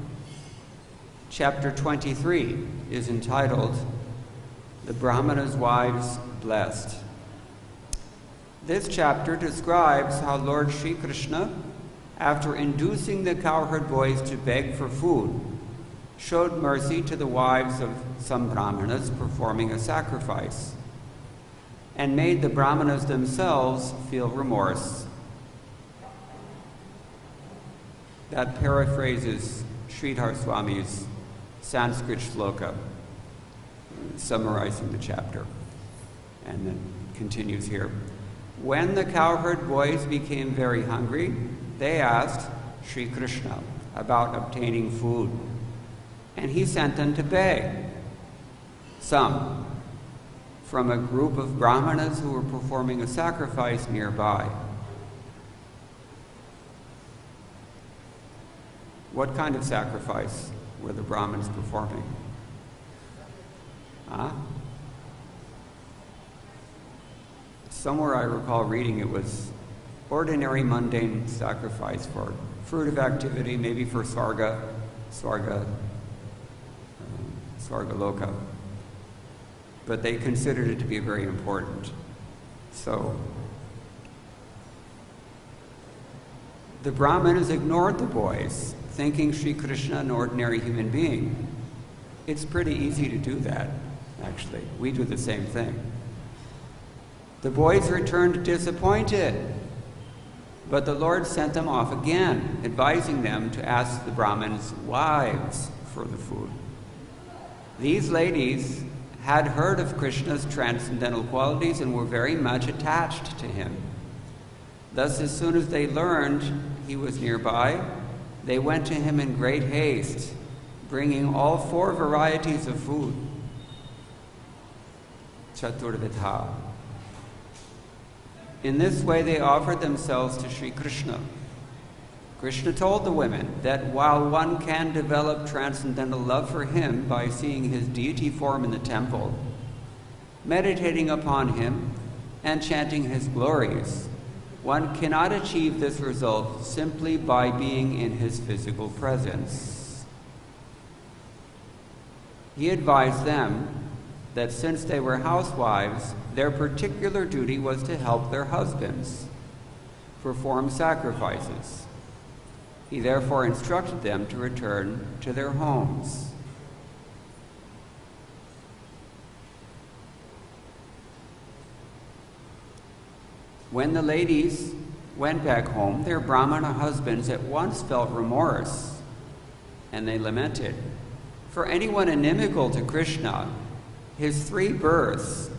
Chapter 23 is entitled The Brahmana's Wives Blessed. This chapter describes how Lord Sri Krishna, after inducing the cowherd boys to beg for food, showed mercy to the wives of some brahmanas performing a sacrifice, and made the brahmanas themselves feel remorse. That paraphrases Sridhar Swami's Sanskrit shloka, summarizing the chapter, and then continues here. When the cowherd boys became very hungry, they asked, Sri Krishna about obtaining food, and he sent them to beg. Some from a group of brahmanas who were performing a sacrifice nearby. What kind of sacrifice were the brahmins performing? Huh? Somewhere I recall reading it was ordinary mundane sacrifice for fruitive activity, maybe for Svarga Loka. But they considered it to be very important. So the brahmanas ignored the boys, thinking Sri Krishna an ordinary human being. It's pretty easy to do that, actually. We do the same thing. The boys returned disappointed, but the Lord sent them off again, advising them to ask the Brahmins' wives for the food. These ladies had heard of Krishna's transcendental qualities and were very much attached to him. Thus, as soon as they learned he was nearby, they went to him in great haste, bringing all 4 varieties of food. Chaturvidha. In this way, they offered themselves to Sri Krishna. Krishna told the women that while one can develop transcendental love for him by seeing his deity form in the temple, meditating upon him, and chanting his glories, one cannot achieve this result simply by being in his physical presence. He advised them that since they were housewives, their particular duty was to help their husbands perform sacrifices. He therefore instructed them to return to their homes. When the ladies went back home, their Brahmana husbands at once felt remorse, and they lamented. For anyone inimical to Krishna, his 3 births,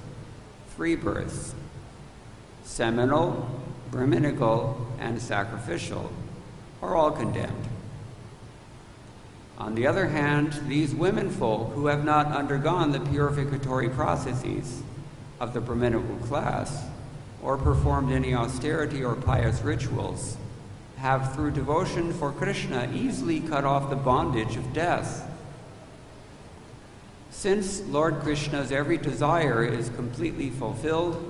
seminal, brahminical, and sacrificial, are all condemned. On the other hand, these womenfolk who have not undergone the purificatory processes of the brahminical class or performed any austerity or pious rituals have, through devotion for Krishna, easily cut off the bondage of death. Since Lord Krishna's every desire is completely fulfilled,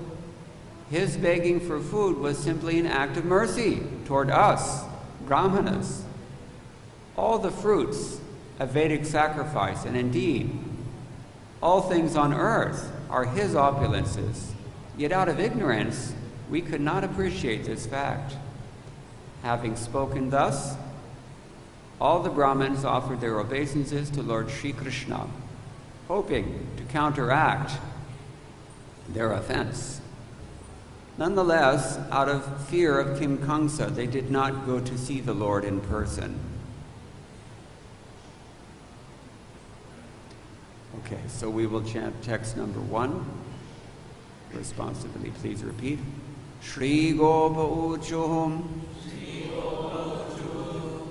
his begging for food was simply an act of mercy toward us, Brahmanas. All the fruits of Vedic sacrifice, and indeed, all things on earth, are his opulences. Yet out of ignorance, we could not appreciate this fact. Having spoken thus, all the Brahmins offered their obeisances to Lord Sri Krishna, hoping to counteract their offense. Nonetheless, out of fear of King Kamsa, they did not go to see the Lord in person. Okay, so we will chant text number 1. Responsibly, please repeat. Shri Gopa Uchuhum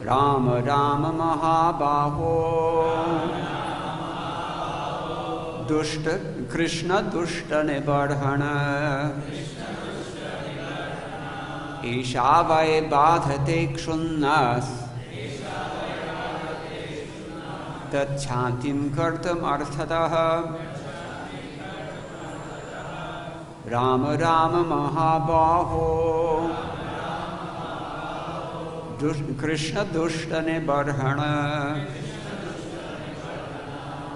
Rama Rama Mahabaho Dushta Krishna Dushta Nibadhana Ishavai Badhate Kshunnas Tachantim Kartam Arthataha Rama Rama Mahabaho Krishna Dushta Nibadhana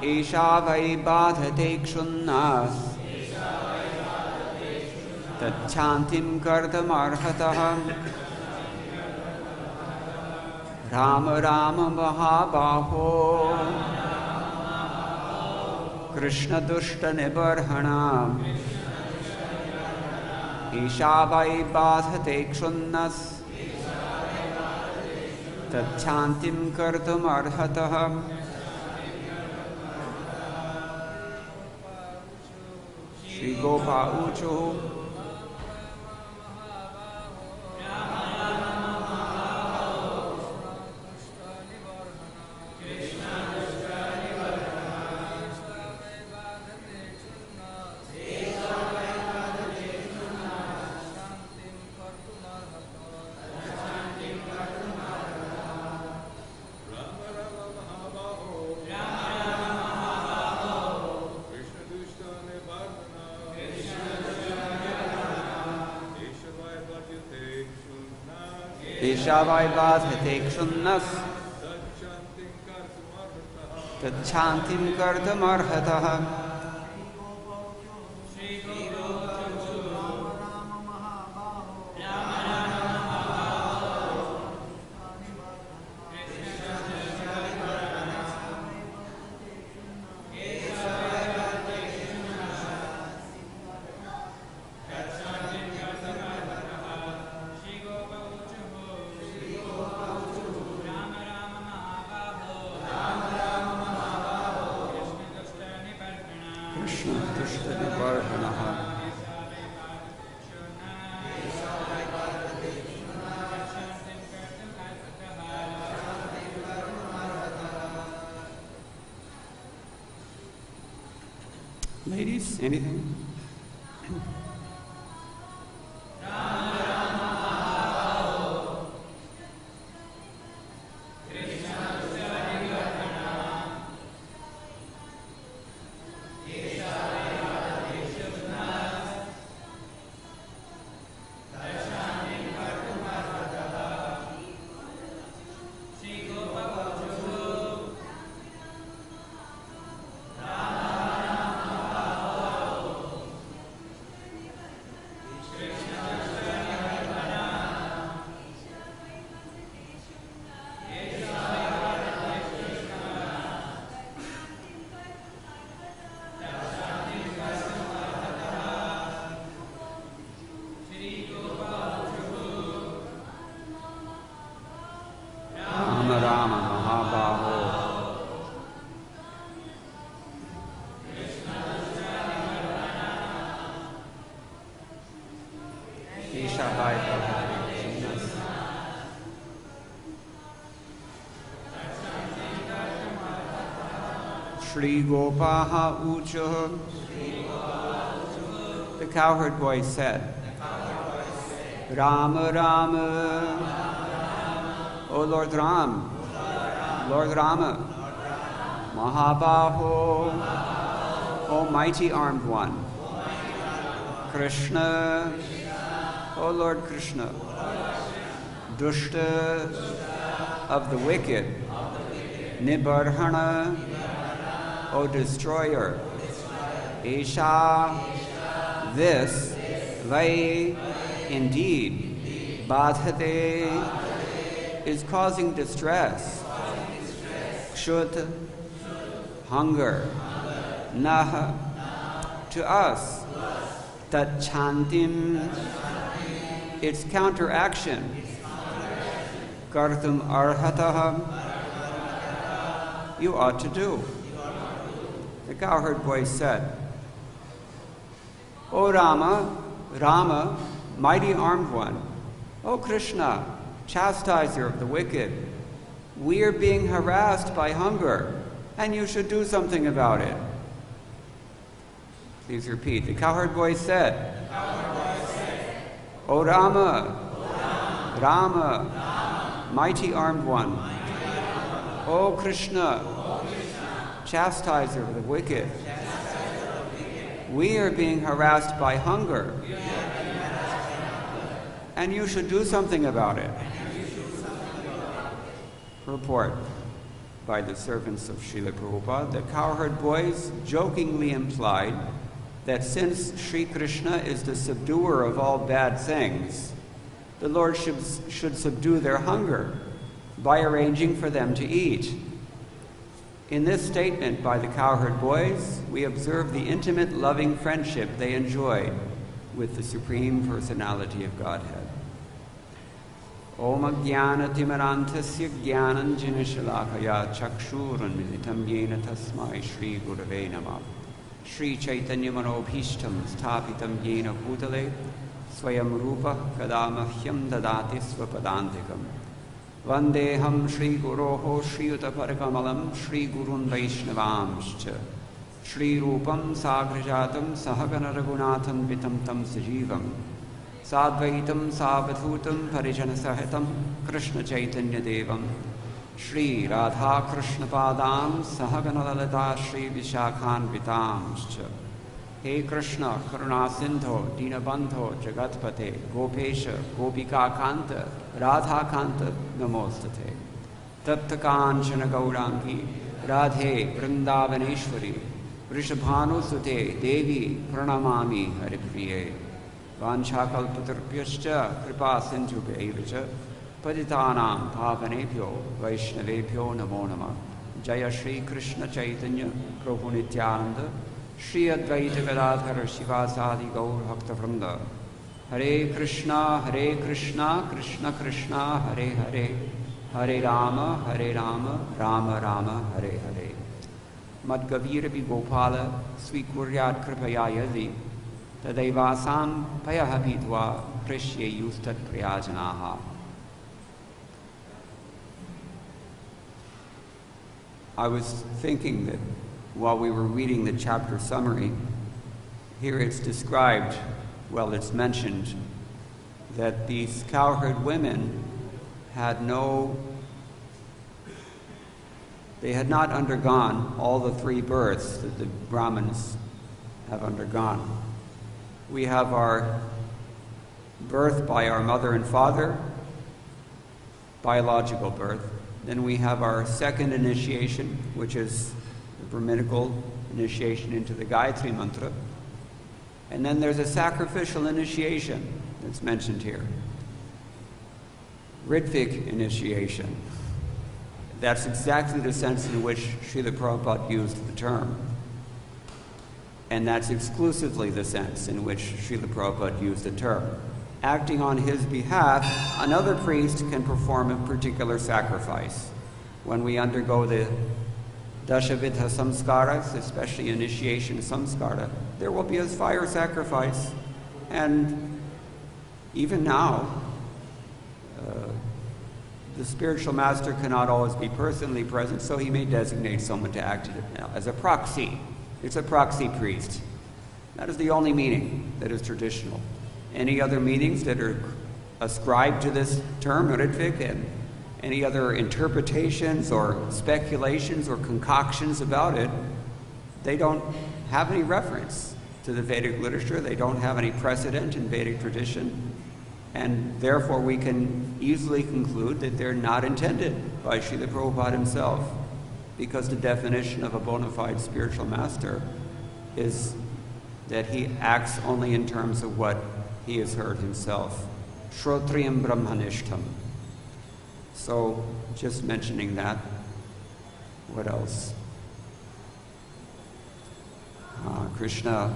Ishavai Badhate Kshunnas Tachantim Kartam Arhataha Rama Rama Mahabaho Krishna Dushta Nibadhana Ishavai Badhate Kshunnas Tachantim Kartum Arhataha. Shri Gopa Uchu Ishavai Badhate Kshunas Tachantim Kartamarhataha. Ladies, anything? Shri Gopaha Ucha. The cowherd boy said, Rama Rama, O Lord Ram, Lord Rama, Mahabaho, O mighty armed one, Krishna, O Lord Krishna, Dushta, of the wicked, Nibarhana, O destroyer, Isha, this, Vai, indeed, Badhate, is causing distress, Kshut, hunger, Naha, to us, Tachantim, its counteraction, Kartum Arhataha, you ought to do. The cowherd voice said, O Rama, Rama, mighty armed one, O Krishna, chastiser of the wicked, we are being harassed by hunger, and you should do something about it. Please repeat. The cowherd voice said, O Rama, Rama, mighty armed one, O Krishna, chastiser of the wicked, we are being harassed by hunger, and you should do something about it. Report by the servants of Srila Prabhupada, the cowherd boys jokingly implied that since Sri Krishna is the subduer of all bad things, the Lord should subdue their hunger by arranging for them to eat. In this statement by the cowherd boys, we observe the intimate, loving friendship they enjoyed with the Supreme Personality of Godhead. Om Jnana Timarantasya Jnananjana Shalakaya Chakshuran Militam Yena Tasmai Shri Gurave Namah Shri Chaitanya Manobhishtam Sthapitam Yena Bhutale Swayam Rupa Kadamahyam Dadati Swapadantikam Vandeham Shri Guroho Shri Utaparikamalam Shri Gurun Vaishnavamscha Shri Rupam Sagrajatam Sahagana Raghunatham Vitam Tam Sajivam Sadvaitam Savadhutam Parijana Sahitam Krishna Chaitanya Devam Shri Radha Krishna Padam Sahagana Lalita Shri Vishakhan Vitamscha He Krishna, Karuna Sindho, Dinabandho, Jagatpate, Gopesha, Gopika Kanta, Radha Kanta, Namostate. Taptakanchana Gaurangi, Radhe, Vrindavaneshwari, Vrishabhanu Sute, Devi, Pranamami, Haripriye. Vanchakalpatarpyascha, Kripa Sindhubhe Evacha, Paditanam, Pavanebhyo, Vaishnavebhyo, Namo Namah. Jaya Shri Krishna Chaitanya, Prabhu Nityananda, Shri Advaita Gadadhara Shivasadi Gaur Bhakta Vrinda. Hare Krishna, Krishna Krishna, Hare Hare, Hare Rama, Rama Rama, Hare Hare. Madgavirapi Gopala, Swikuryat Kripaya Yadi, Tadevasam Payahabidva, Prishye Yustat Priyajanaha. I was thinking that while we were reading the chapter summary, here it's described, well, it's mentioned, that these cowherd women had not undergone all the 3 births that the Brahmins have undergone. We have our birth by our mother and father, biological birth. Then we have our second initiation, which is the Brahminical initiation into the Gayatri Mantra. And then there's a sacrificial initiation that's mentioned here. Ritvik initiation. That's exactly the sense in which Srila Prabhupada used the term. And that's exclusively the sense in which Srila Prabhupada used the term. Acting on his behalf, another priest can perform a particular sacrifice. When we undergo the Dashavidha samskaras, especially initiation samskara, there will be a fire sacrifice. And even now, the spiritual master cannot always be personally present, so he may designate someone to act as a proxy. It's a proxy priest. That is the only meaning that is traditional. Any other meanings that are ascribed to this term, Ritvik, and any other interpretations or speculations or concoctions about it, they don't have any reference to the Vedic literature. They don't have any precedent in Vedic tradition. And therefore we can easily conclude that they're not intended by Srila Prabhupada himself, because the definition of a bona fide spiritual master is that he acts only in terms of what he has heard himself. Shrotriyam Brahmanishtam. So, just mentioning that. What else? Krishna.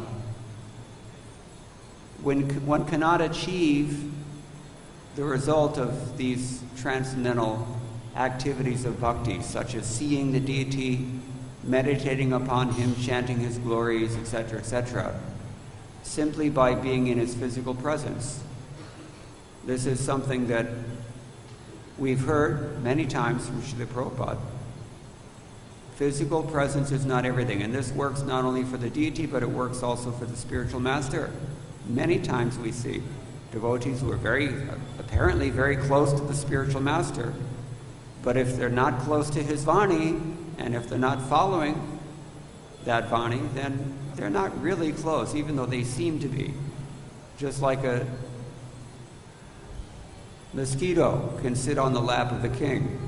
When one cannot achieve the result of these transcendental activities of bhakti, such as seeing the deity, meditating upon him, chanting his glories, etc., simply by being in his physical presence. This is something that we've heard many times from Srila Prabhupada. Physical presence is not everything, and this works not only for the deity, but it works also for the spiritual master. Many times we see devotees who are apparently very close to the spiritual master, but if they're not close to his Vani, and if they're not following that Vani, then they're not really close, even though they seem to be. Just like a mosquito can sit on the lap of the king.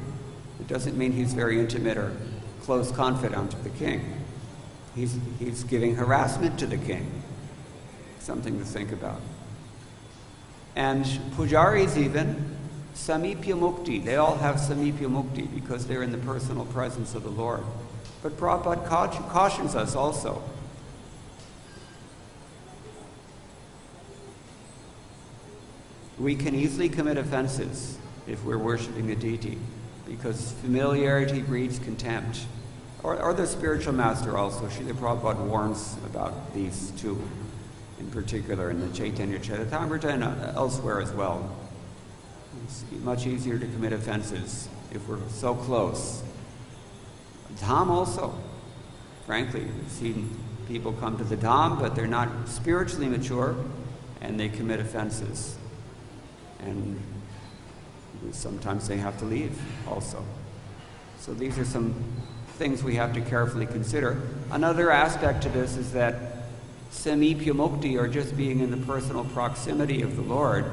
It doesn't mean he's very intimate or close confidant of the king. He's giving harassment to the king. Something to think about. And pujaris even, samipya mukti. They all have samipya mukti because they're in the personal presence of the Lord. But Prabhupada cautions us also. We can easily commit offenses if we're worshiping the deity, because familiarity breeds contempt. Or the spiritual master also. Srila Prabhupada warns about these two, in particular in the Chaitanya Charitamrita and elsewhere as well. It's much easier to commit offenses if we're so close. Dham also. Frankly, we've seen people come to the Dham, but they're not spiritually mature, and they commit offenses. And sometimes they have to leave also. So these are some things we have to carefully consider. Another aspect to this is that samipya mukti, or just being in the personal proximity of the Lord,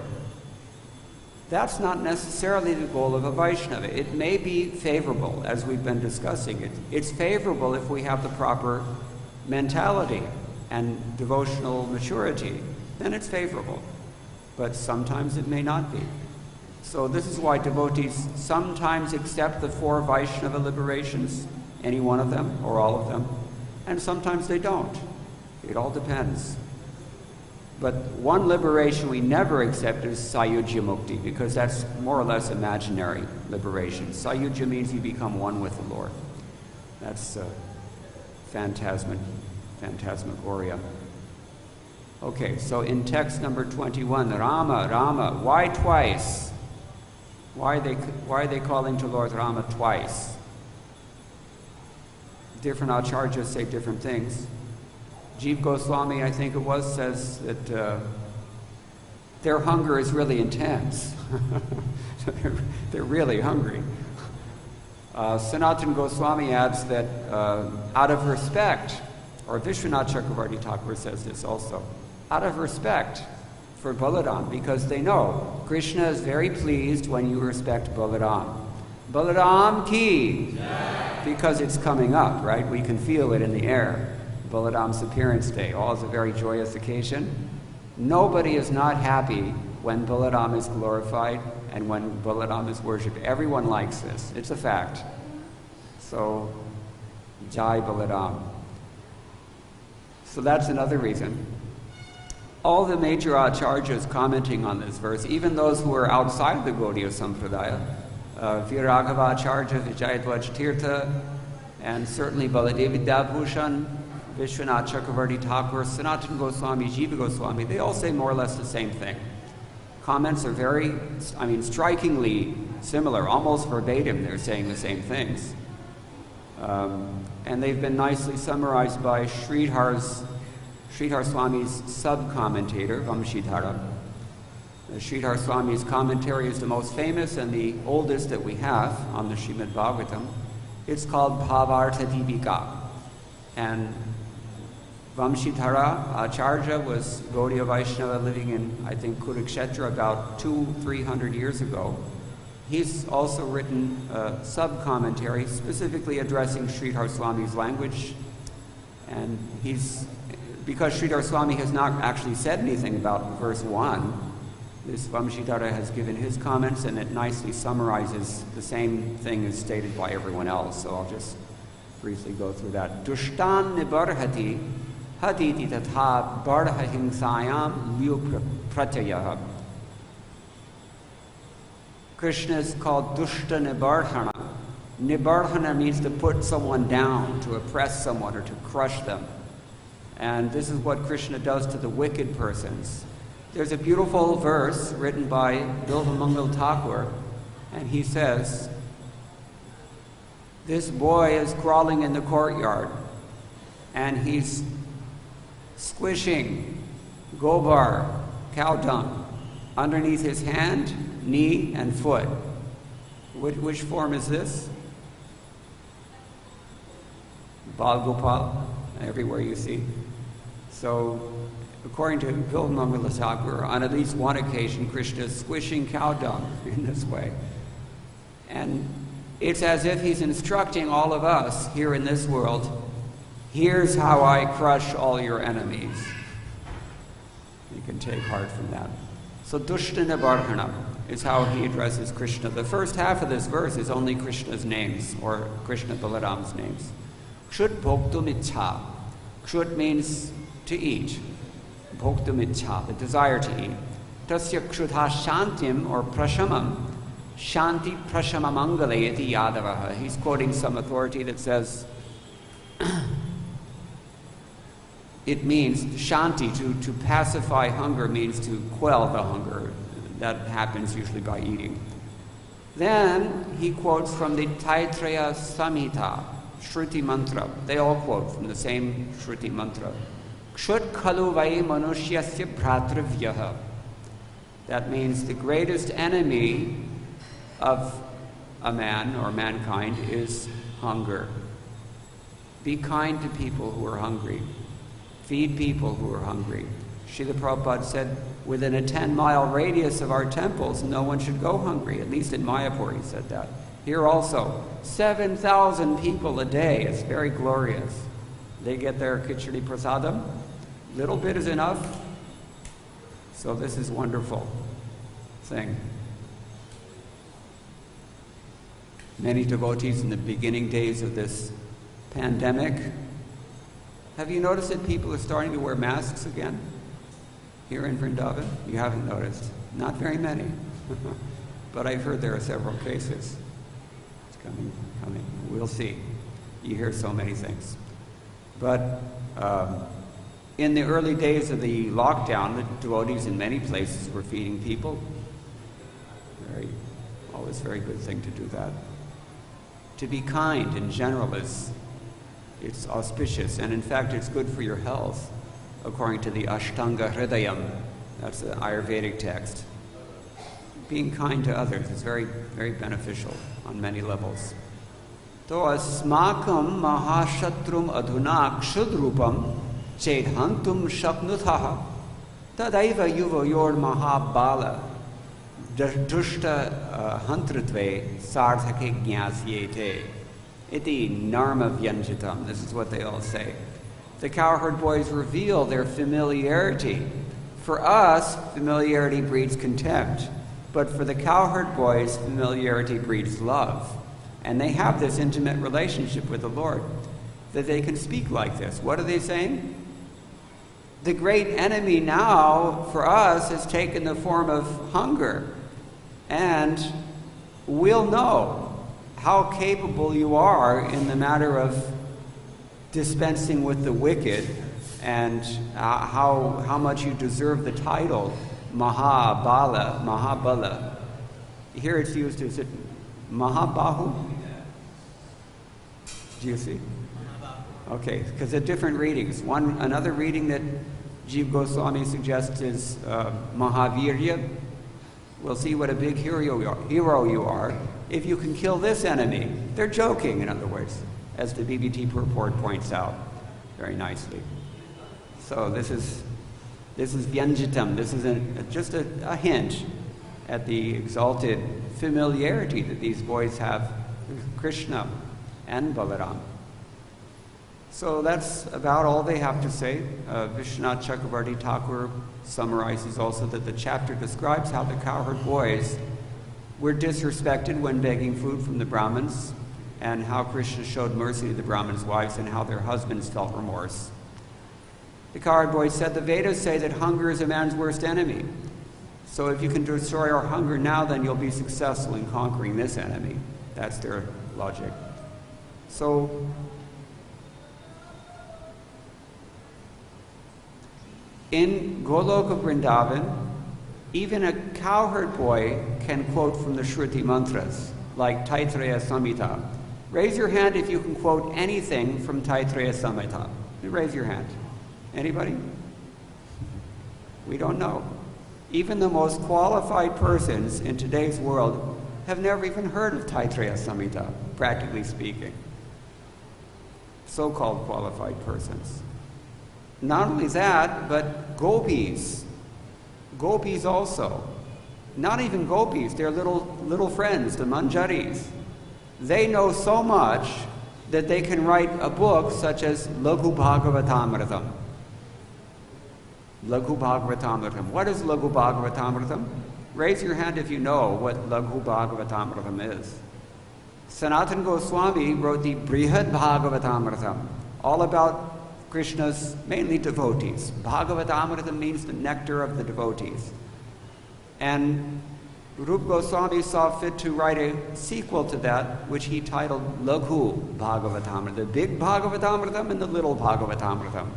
that's not necessarily the goal of a Vaishnava. It may be favorable, as we've been discussing it. It's favorable if we have the proper mentality and devotional maturity, then it's favorable. But sometimes it may not be. So this is why devotees sometimes accept the 4 Vaishnava liberations, any one of them or all of them, and sometimes they don't. It all depends. But one liberation we never accept is Sayujya Mukti, because that's more or less imaginary liberation. Sayujya means you become one with the Lord. That's phantasmagoria. Okay, so in text number 21, Rama, Rama, why twice? Why are they calling to Lord Rama twice? Different acharyas say different things. Jiva Goswami, I think it was, says that their hunger is really intense. They're really hungry. Sanatana Goswami adds that out of respect, or Vishwanath Chakravarti Thakur says this also, out of respect for Balaram, because they know Krishna is very pleased when you respect Balaram. Balaram ki! Because it's coming up, right? We can feel it in the air. Balaram's appearance day. All is a very joyous occasion. Nobody is not happy when Balaram is glorified and when Balaram is worshipped. Everyone likes this. It's a fact. So, Jai Balaram. So that's another reason. All the major acharyas commenting on this verse, even those who are outside of the Gaudiya Sampradaya, Viragava Acharya, Vijayadvaj Tirtha, and certainly Baladev Vidyabhushan, Vishwanath Chakravarti Thakur, Sanatana Goswami, Jiva Goswami, they all say more or less the same thing. Comments are very, strikingly similar, almost verbatim, they're saying the same things. And they've been nicely summarized by Sridhar Swami's sub-commentator, Vamshidhara. Sridhar Swami's commentary is the most famous and the oldest that we have on the Srimad Bhagavatam. It's called Bhavartha Deepika. And Vamshidhara Acharya was Gaudiya Vaishnava living in, I think, Kurukshetra about 200-300 years ago. He's also written a sub-commentary specifically addressing Sridhar Swami's language. And because Sridhar Swami has not actually said anything about verse 1, this Vamshidhara has given his comments, and it nicely summarizes the same thing as stated by everyone else. So I'll just briefly go through that. Dushtan nibarhati haditi tatha barha hingsayam liu pratyayah. Krishna is called Dushta Nibarhana. Nibarhana means to put someone down, to oppress someone, or to crush them. And this is what Krishna does to the wicked persons. There's a beautiful verse written by Bilvamangal Thakur, and he says, this boy is crawling in the courtyard, and he's squishing gobar, cow dung, underneath his hand, knee, and foot. Which form is this? Bal Gopal, everywhere you see. So, according to Bilvamangal Thakur, on at least one occasion, Krishna is squishing cow dung in this way. And it's as if he's instructing all of us here in this world, here's how I crush all your enemies. You can take heart from that. So Dushta Nibarhana is how he addresses Krishna. The first half of this verse is only Krishna's names, or Krishna Balaram's names. Kshut bhoktum ichha. Kshut means to eat. Bhoktum ichha, the desire to eat. Tasya kshutha shantim, or prashamam. Shanti prashamamangale yadavaha. He's quoting some authority that says it means shanti, to pacify hunger means to quell the hunger. That happens usually by eating. Then he quotes from the Taittiriya Samhita, Shruti mantra. They all quote from the same Shruti mantra. Kshut khalu vai manusyasya bhratravyaha. That means the greatest enemy of a man or mankind is hunger. Be kind to people who are hungry. feed people who are hungry. Srila Prabhupada said, within a 10-mile radius of our temples, no one should go hungry. At least in Mayapur, he said that. Here also, 7,000 people a day. It's very glorious. They get their khichdi prasadam. Little bit is enough. So this is a wonderful thing. Many devotees in the beginning days of this pandemic. Have you noticed that people are starting to wear masks again here in Vrindavan? You haven't noticed. Not very many. But I've heard there are several cases. It's coming. We'll see. You hear so many things. But in the early days of the lockdown, the devotees in many places were feeding people. Always very good thing to do that. To be kind in general it's auspicious, and in fact it's good for your health, according to the Ashtanga Hridayam. That's the Ayurvedic text. Being kind to others is very, very beneficial on many levels. To asmakam mahashatrum adhuna kshudrupam chedhantum shaknuthaha tadaiva yuvayor mahabala dushta hantritve sarthake jnasyete iti narma vyanjitam. This is what they all say. The cowherd boys reveal their familiarity. For us, familiarity breeds contempt. But for the cowherd boys, familiarity breeds love. And they have this intimate relationship with the Lord, that they can speak like this. What are they saying? The great enemy now, for us, has taken the form of hunger. And we'll know how capable you are in the matter of dispensing with the wicked, and how much you deserve the title Mahabala. Here it's used as Mahabahu. Do you see? Okay, because there are different readings. Another reading that Jiva Goswami suggests is Mahavirya. We'll see what a big hero you are if you can kill this enemy. They're joking, in other words, as the BBT purport points out very nicely. So this is Vyanjitam. This is just a hint at the exalted familiarity that these boys have with Krishna and Balaram. So that's about all they have to say. Vishwanath Chakravarti Thakur summarizes also that the chapter describes how the cowherd boys were disrespected when begging food from the Brahmins, and how Krishna showed mercy to the Brahmins' wives and how their husbands felt remorse. The cowherd boys said, the Vedas say that hunger is a man's worst enemy. So if you can destroy our hunger now, then you'll be successful in conquering this enemy. That's their logic. So in Goloka Vrindavan, even a cowherd boy can quote from the Shruti mantras, like Taittiriya Samhita. Raise your hand if you can quote anything from Taittiriya Samhita. Raise your hand. Anybody? We don't know. Even the most qualified persons in today's world have never even heard of Taittiriya Samhita, practically speaking. So-called qualified persons. Not only that, but gopis. Gopis also. Not even gopis, they're little friends, the manjaris. They know so much that they can write a book such as Laghu Bhagavatamritam. Laghu Bhagavatamritam. What is Laghu Bhagavatamritam? Raise your hand if you know what Laghu Bhagavatamritam is. Sanatana Goswami wrote the Brihad Bhagavatamritam, all about Krishna's mainly devotees. Bhagavatamritam means the nectar of the devotees. And Rupa Goswami saw fit to write a sequel to that, which he titled Laghu Bhagavatamritam, the big Bhagavatamritam and the little Bhagavatamritam.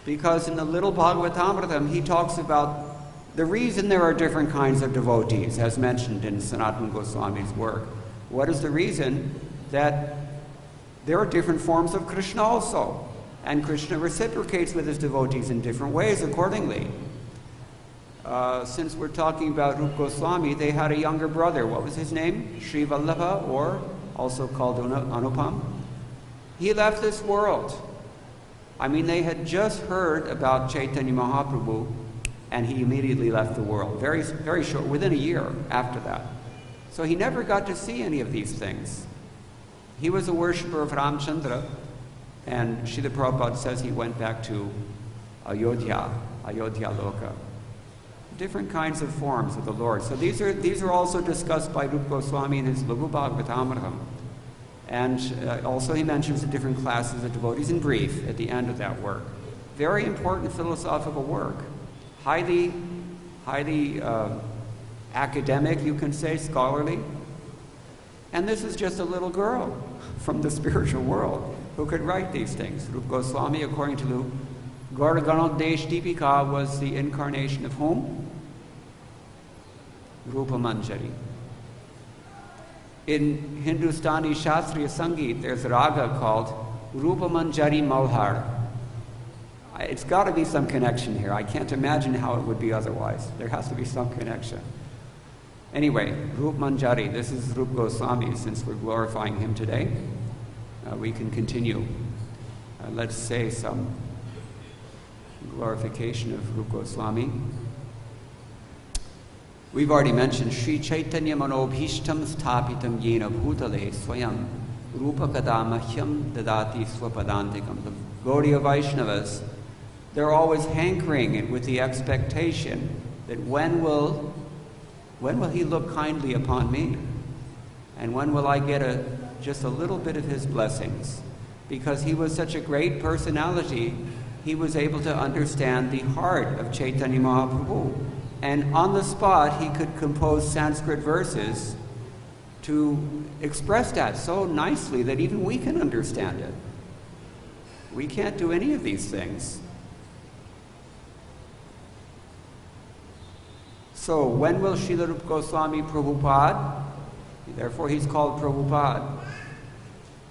Because in the little Bhagavatamritam, he talks about the reason there are different kinds of devotees, as mentioned in Sanatana Goswami's work. What is the reason? That there are different forms of Krishna also. And Krishna reciprocates with his devotees in different ways accordingly. Since we're talking about Rupa Goswami, they had a younger brother. What was his name? Sri Vallabha, or also called Anupam. He left this world. I mean, they had just heard about Chaitanya Mahaprabhu, and he immediately left the world, very, very short, within a year after that. So he never got to see any of these things. He was a worshipper of Ramchandra, and Srila Prabhupada says he went back to Ayodhya Loka. Different kinds of forms of the Lord. So these are also discussed by Rupa Goswami in his Lagu Bhagavatam. And also he mentions the different classes of devotees in brief at the end of that work. Very important philosophical work. Highly academic, you can say, scholarly. And this is just a little girl from the spiritual world who could write these things. Rupa Goswami, according to Gauraganodesh Deepika, was the incarnation of whom? Rupa Manjari. In Hindustani Shastriya Sangeet, there's a raga called Rupa Manjari Malhar. It's got to be some connection here. I can't imagine how it would be otherwise. There has to be some connection. Anyway, Rupa Manjari, this is Rupa Goswami. Since we're glorifying him today, we can continue. Let's say some glorification of Rupa Goswami. We've already mentioned Sri Chaitanya Manobhishtam Sthapitam Yena Bhutale Swayam Rupa Kadamahyam Dadati Swapadantikam. The Gaudiya Vaishnavas, they're always hankering with the expectation that when will he look kindly upon me? And when will I get just a little bit of his blessings? Because he was such a great personality, he was able to understand the heart of Chaitanya Mahaprabhu. And on the spot, he could compose Sanskrit verses to express that so nicely that even we can understand it. We can't do any of these things. So when will Srila Rupa Goswami Prabhupada, therefore he's called Prabhupada,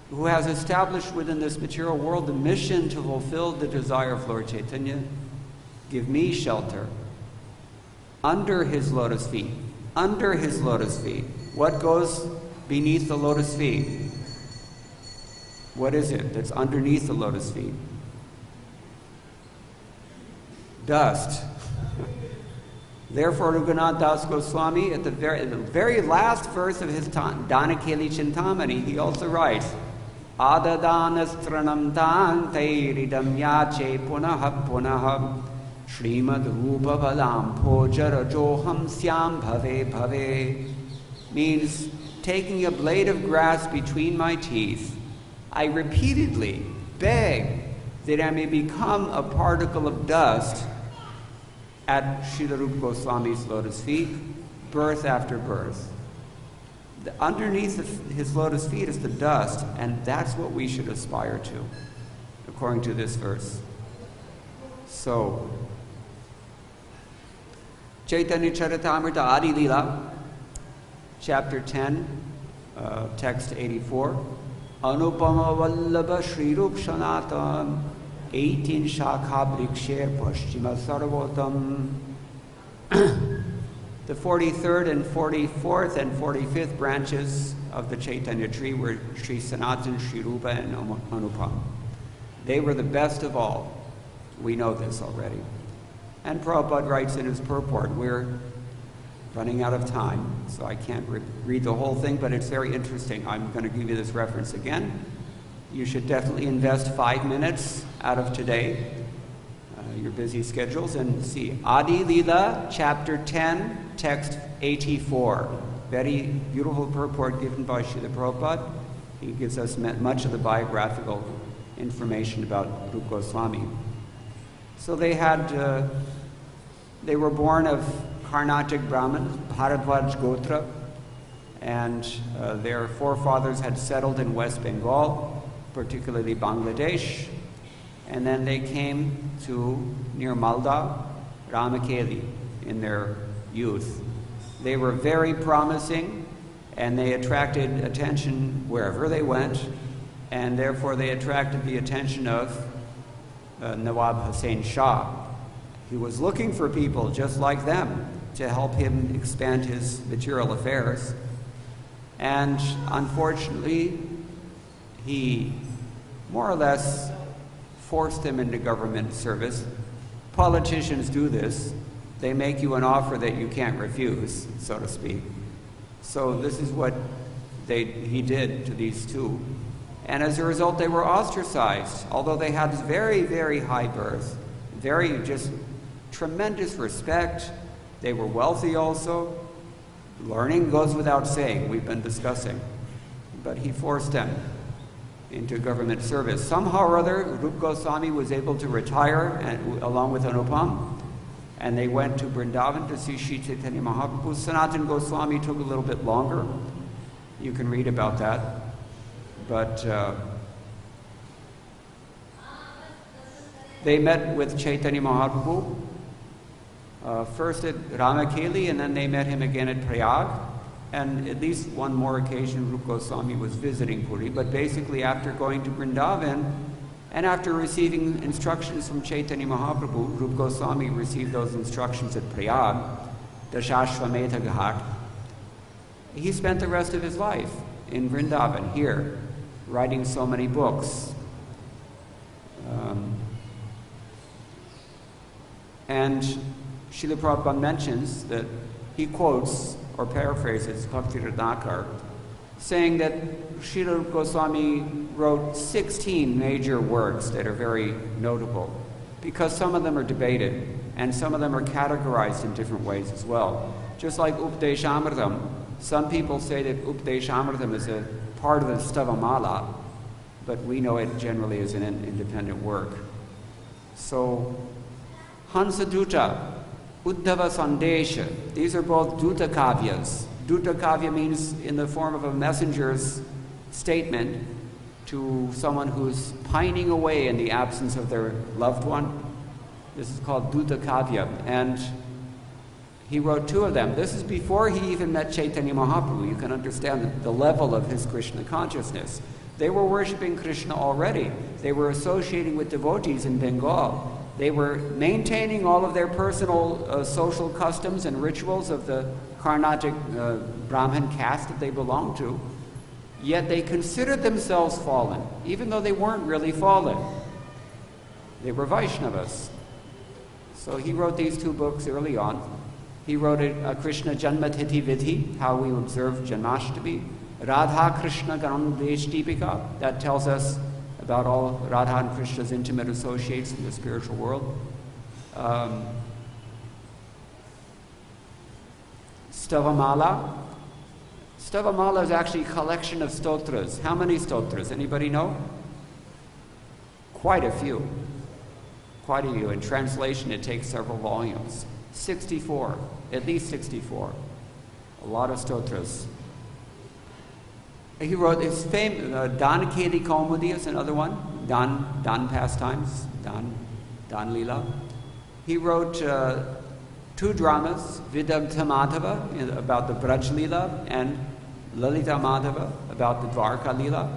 who has established within this material world the mission to fulfill the desire of Lord Chaitanya, give me shelter under his lotus feet. Under his lotus feet. What goes beneath the lotus feet? What is it that's underneath the lotus feet? Dust. Therefore, Raghunath Das Goswami, at the very last verse of his Danakeli Chintamani, he also writes, Adadhanastranam tan teiridam yache punaha punaha Srimad Rupa Padam Pojara Joham Syam Bhave Bhave. Means, taking a blade of grass between my teeth, I repeatedly beg that I may become a particle of dust at Srila Rupa Goswami's lotus feet, birth after birth. Underneath his lotus feet is the dust, and that's what we should aspire to, according to this verse. So, Chaitanya Charitamrita Adi Lila, chapter 10, text 84. Anupama Vallabha Shri Rup Sanatan 18 Shakha Briksher Paschima Sarvotam. The 43rd and 44th and 45th branches of the Chaitanya tree were Sri Sanatan, Sri Rupa, and Anupam. They were the best of all. We know this already. And Prabhupada writes in his purport, we're running out of time, so I can't read the whole thing, but it's very interesting. I'm going to give you this reference again. You should definitely invest 5 minutes out of today, your busy schedules, and see Adi Lila, chapter 10, text 84. Very beautiful purport given by Srila Prabhupada. He gives us much of the biographical information about Rupa Goswami. So they were born of Karnatic Brahmins, Bharadwaj Gotra, and their forefathers had settled in West Bengal, particularly Bangladesh, and then they came to near Malda, Ramakeli, in their youth. They were very promising, and they attracted attention wherever they went, and therefore they attracted the attention of Nawab Hussain Shah. He was looking for people just like them to help him expand his material affairs. And unfortunately, he more or less forced them into government service. Politicians do this. They make you an offer that you can't refuse, so to speak. So this is what he did to these two. And as a result, they were ostracized, although they had very, very high birth, very just tremendous respect. They were wealthy also. Learning goes without saying, we've been discussing. But he forced them into government service. Somehow or other, Rupa Goswami was able to retire along with Anupam, and they went to Vrindavan to see Sri Chaitanya Mahaprabhu. Sanatana Goswami took a little bit longer. You can read about that. But they met with Chaitanya Mahaprabhu first at Ramakeli, and then they met him again at Prayag. And at least one more occasion, Rupa Goswami was visiting Puri. But basically, after going to Vrindavan and after receiving instructions from Chaitanya Mahaprabhu, Rupa Goswami received those instructions at Prayag, Dashashvamedha Ghat. He spent the rest of his life in Vrindavan, here, writing so many books. And Srila Prabhupada mentions that he quotes or paraphrases Bhakti Ratnakar, saying that Srila Goswami wrote 16 major works that are very notable, because some of them are debated and some of them are categorized in different ways as well. Just like Upadeshamritam, some people say that Upadeshamritam is a part of the Stavamala, but we know it generally as an independent work. So, Hansa Duta, Uddhava Sandesha, these are both Duta Kavyas. Duta Kavya means in the form of a messenger's statement to someone who's pining away in the absence of their loved one. This is called Duta Kavya, and he wrote two of them. This is before he even met Chaitanya Mahaprabhu. You can understand the level of his Krishna consciousness. They were worshipping Krishna already. They were associating with devotees in Bengal. They were maintaining all of their personal social customs and rituals of the Karnatic Brahmin caste that they belonged to. Yet they considered themselves fallen, even though they weren't really fallen. They were Vaishnavas. So he wrote these two books early on. He wrote a Krishna Janma Tithi Vidhi, how we observe Janmashtami. Radha Krishna Gandesh Deepika, that tells us about all Radha and Krishna's intimate associates in the spiritual world. Stavamala. Stavamala is actually a collection of stotras. How many stotras? Anybody know? Quite a few. Quite a few. In translation, it takes several volumes. 64. At least 64. A lot of stotras. He wrote his famous Dan Keli Kaumudi is another one. Dan Pastimes. Dan Leela. He wrote two dramas, Vidagdha Madhava about the Braj Leela and Lalita Madhava about the Dvarka Leela.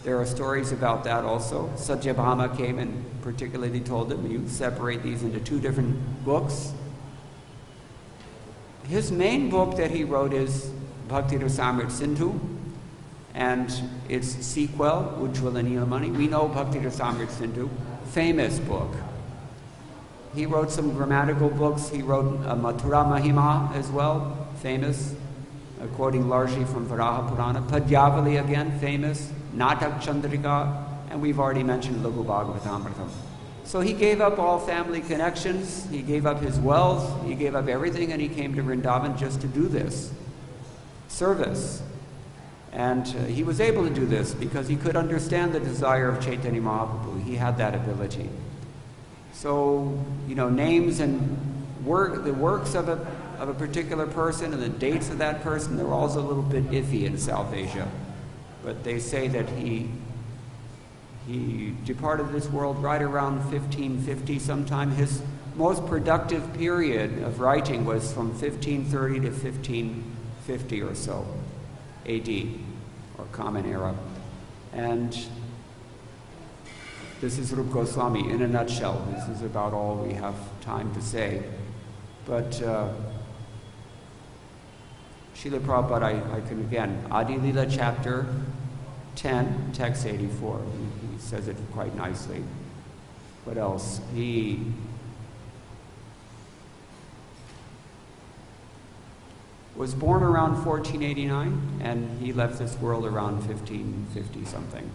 There are stories about that also. Satyabhama came and particularly told him, you separate these into two different books. His main book that he wrote is Bhakti Rasamrit Sindhu, and its sequel, Ujjvala Nilamani. We know Bhakti Rasamrit Sindhu, famous book. He wrote some grammatical books. He wrote Mathura Mahima as well, famous, quoting largely from Varaha Purana. Padyavali again, famous. Natak Chandrika, and we've already mentioned Laghu Bhagavatamritam. So he gave up all family connections, he gave up his wealth, he gave up everything, and he came to Vrindavan just to do this service. And he was able to do this because he could understand the desire of Chaitanya Mahaprabhu. He had that ability. So, you know, names and the works of a particular person and the dates of that person, they're also a little bit iffy in South Asia. But they say that he departed this world right around 1550 sometime. His most productive period of writing was from 1530 to 1550 or so, AD, or Common Era. And this is Rupa Goswami in a nutshell. This is about all we have time to say. But Srila Prabhupada, I can again, Adi Leela chapter 10, text 84. He says it quite nicely. What else? He was born around 1489, and he left this world around 1550 something.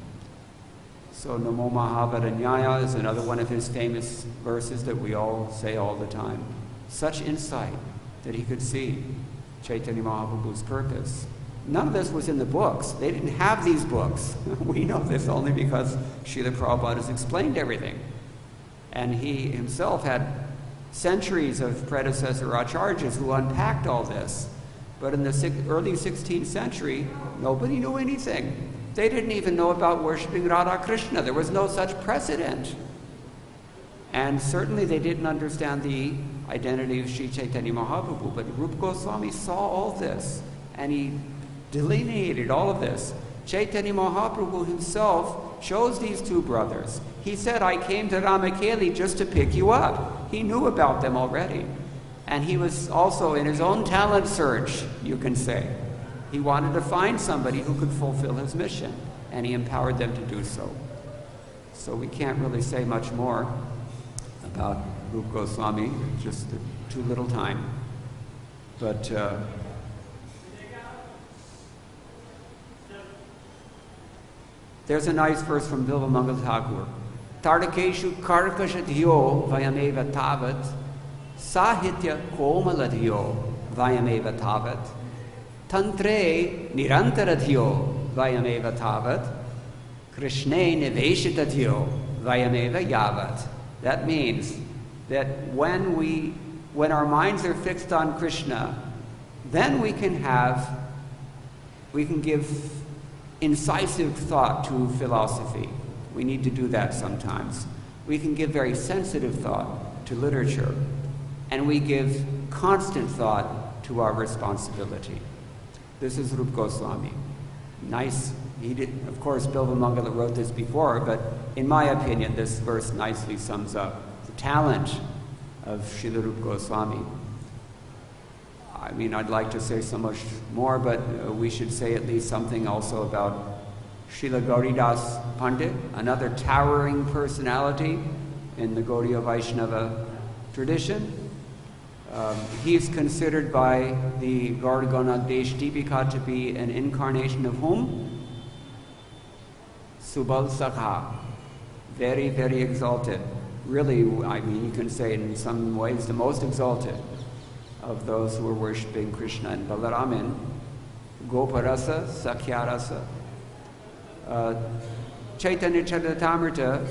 So Namo Mahabharanyaya is another one of his famous verses that we all say all the time. Such insight that he could see Chaitanya Mahaprabhu's purpose. None of this was in the books. They didn't have these books. We know this only because Srila Prabhupada has explained everything. And he himself had centuries of predecessor acharyas who unpacked all this. But in the early 16th century, nobody knew anything. They didn't even know about worshipping Radha Krishna. There was no such precedent. And certainly they didn't understand the identity of Sri Chaitanya Mahaprabhu. But Rupa Goswami saw all this, and he delineated all of this. Chaitanya Mahaprabhu himself chose these two brothers. He said, I came to Ramakeli just to pick you up. He knew about them already. And he was also in his own talent search, you can say. He wanted to find somebody who could fulfill his mission, and he empowered them to do so. So we can't really say much more about Rupa Goswami, just too little time. But there's a nice verse from Bilvamangal Thakur. Tardakeshu karkashadhyo vayameva tavat sahitya komaladhyo vayameva tavat tantre nirantaradhyo vayameva tavat krishne niveshitadhyo vayameva yavat. That means that when our minds are fixed on Krishna, then we can give incisive thought to philosophy. We need to do that sometimes. We can give very sensitive thought to literature, and we give constant thought to our responsibility. This is Rupa Goswami. Nice. He did, of course, Bilvamangala wrote this before, but in my opinion, this verse nicely sums up the talent of Srila Rupa Goswami. I mean, I'd like to say so much more, but we should say at least something also about Srila Gauridas Pandit, another towering personality in the Gaudiya Vaishnava tradition. He is considered by the Gauragana Desh Deepika to be an incarnation of whom? Subal Sakha. Very, very exalted. Really, I mean, you can say in some ways the most exalted of those who are worshipping Krishna and Balaraman, Goparasa, Sakhyarasa. Chaitanya Charitamrita,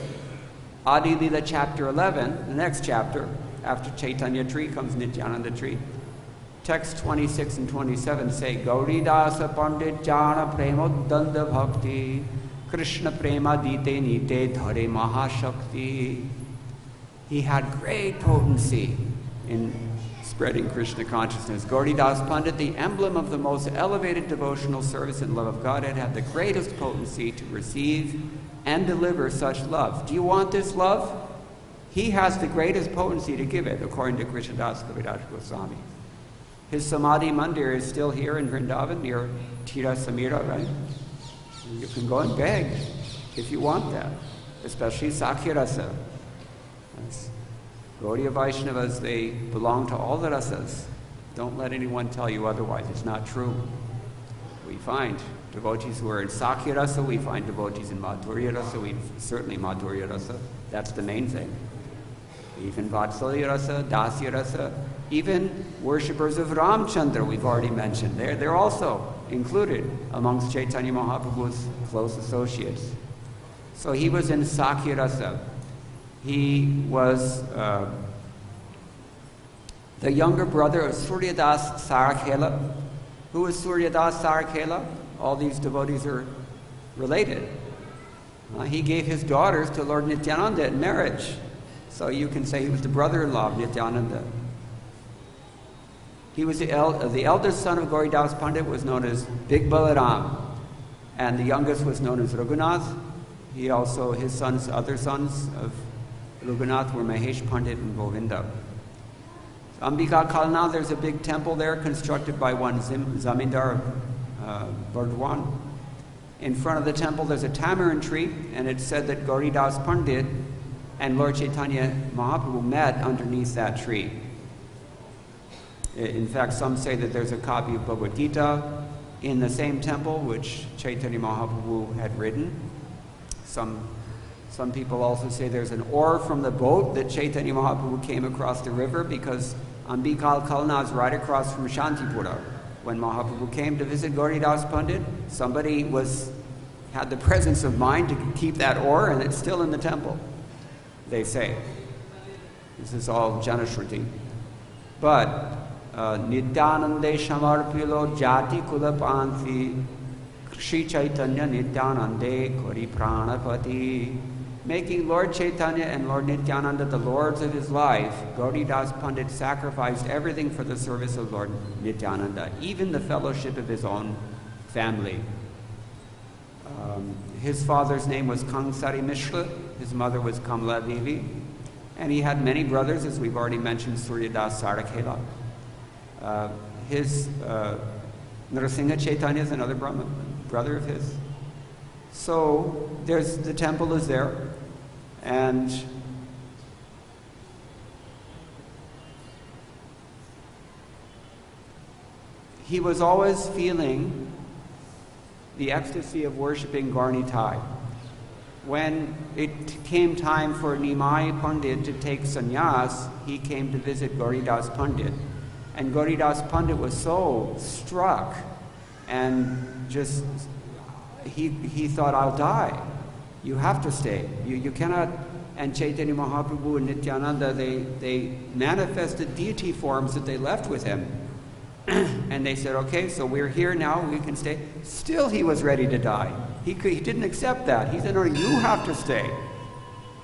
Adi Lila chapter 11, the next chapter, after Chaitanya tree comes Nityananda tree. Text 26 and 27 say, Gauridasa Pandit Jana Premodanda Bhakti, Krishna Prema Dite Nite Dhare Mahashakti. He had great potency in spreading Krishna consciousness. Gauridas Pandit, the emblem of the most elevated devotional service and love of Godhead, had the greatest potency to receive and deliver such love. Do you want this love? He has the greatest potency to give it, according to Krishnadas Kaviraj Goswami. His Samadhi Mandir is still here in Vrindavan, near Tira Samira, right? You can go and beg if you want that, especially Sakhyarasa. Gaudiya Vaishnavas, they belong to all the rasas. Don't let anyone tell you otherwise. It's not true. We find devotees who are in Sakya Rasa, we find devotees in Madhurya Rasa, certainly Madhurya Rasa. That's the main thing. Even Vatsalya Rasa, Dasya Rasa, even worshippers of Ramchandra, we've already mentioned. They're also included amongst Chaitanya Mahaprabhu's close associates. So he was in Sakya Rasa. He was the younger brother of Suryadas Sarakhela. Who is Suryadas Sarakhela? All these devotees are related. He gave his daughters to Lord Nityananda in marriage. So you can say he was the brother-in-law of Nityananda. He was the eldest son of Gauridas Pandit was known as Big Balaram, and the youngest was known as Raghunath. He also, his sons, other sons of Raghunath were Mahesh Pandit and Govinda. Ambika Kalna, there's a big temple there constructed by one Zamindar Bardwan. In front of the temple there's a tamarind tree, and it's said that Gauridas Pandit and Lord Chaitanya Mahaprabhu met underneath that tree. In fact, some say that there's a copy of Bhagavad-Gita in the same temple which Chaitanya Mahaprabhu had written. Some people also say there's an oar from the boat that Chaitanya Mahaprabhu came across the river, because Ambikal Kalna is right across from Shantipura. When Mahaprabhu came to visit Gauridas Pandit, somebody had the presence of mind to keep that oar, and it's still in the temple, they say. This is all Janashruti. But Nityanande Shamarpilo Jati Kulapanthi Shri Chaitanya Nityanande Kori Pranapati. Making Lord Chaitanya and Lord Nityananda the lords of his life, Gauridas Pandit sacrificed everything for the service of Lord Nityananda, even the fellowship of his own family. His father's name was Kangsari Mishra, his mother was Kamla Devi, and he had many brothers, as we've already mentioned, Suryadas Sarakela. His Narasingha Chaitanya is another brother of his. So the temple is there, and he was always feeling the ecstasy of worshiping Gaurnitai. When it came time for Nimai Pandit to take sannyas, he came to visit Gauridas Pandit. And Gauridas Pandit was so struck and just, he thought, I'll die. You have to stay. You cannot. And Chaitanya Mahaprabhu and Nityananda, they manifested deity forms that they left with him. And they said, okay, so we're here now, we can stay. Still he was ready to die. He didn't accept that. He said, no, you have to stay.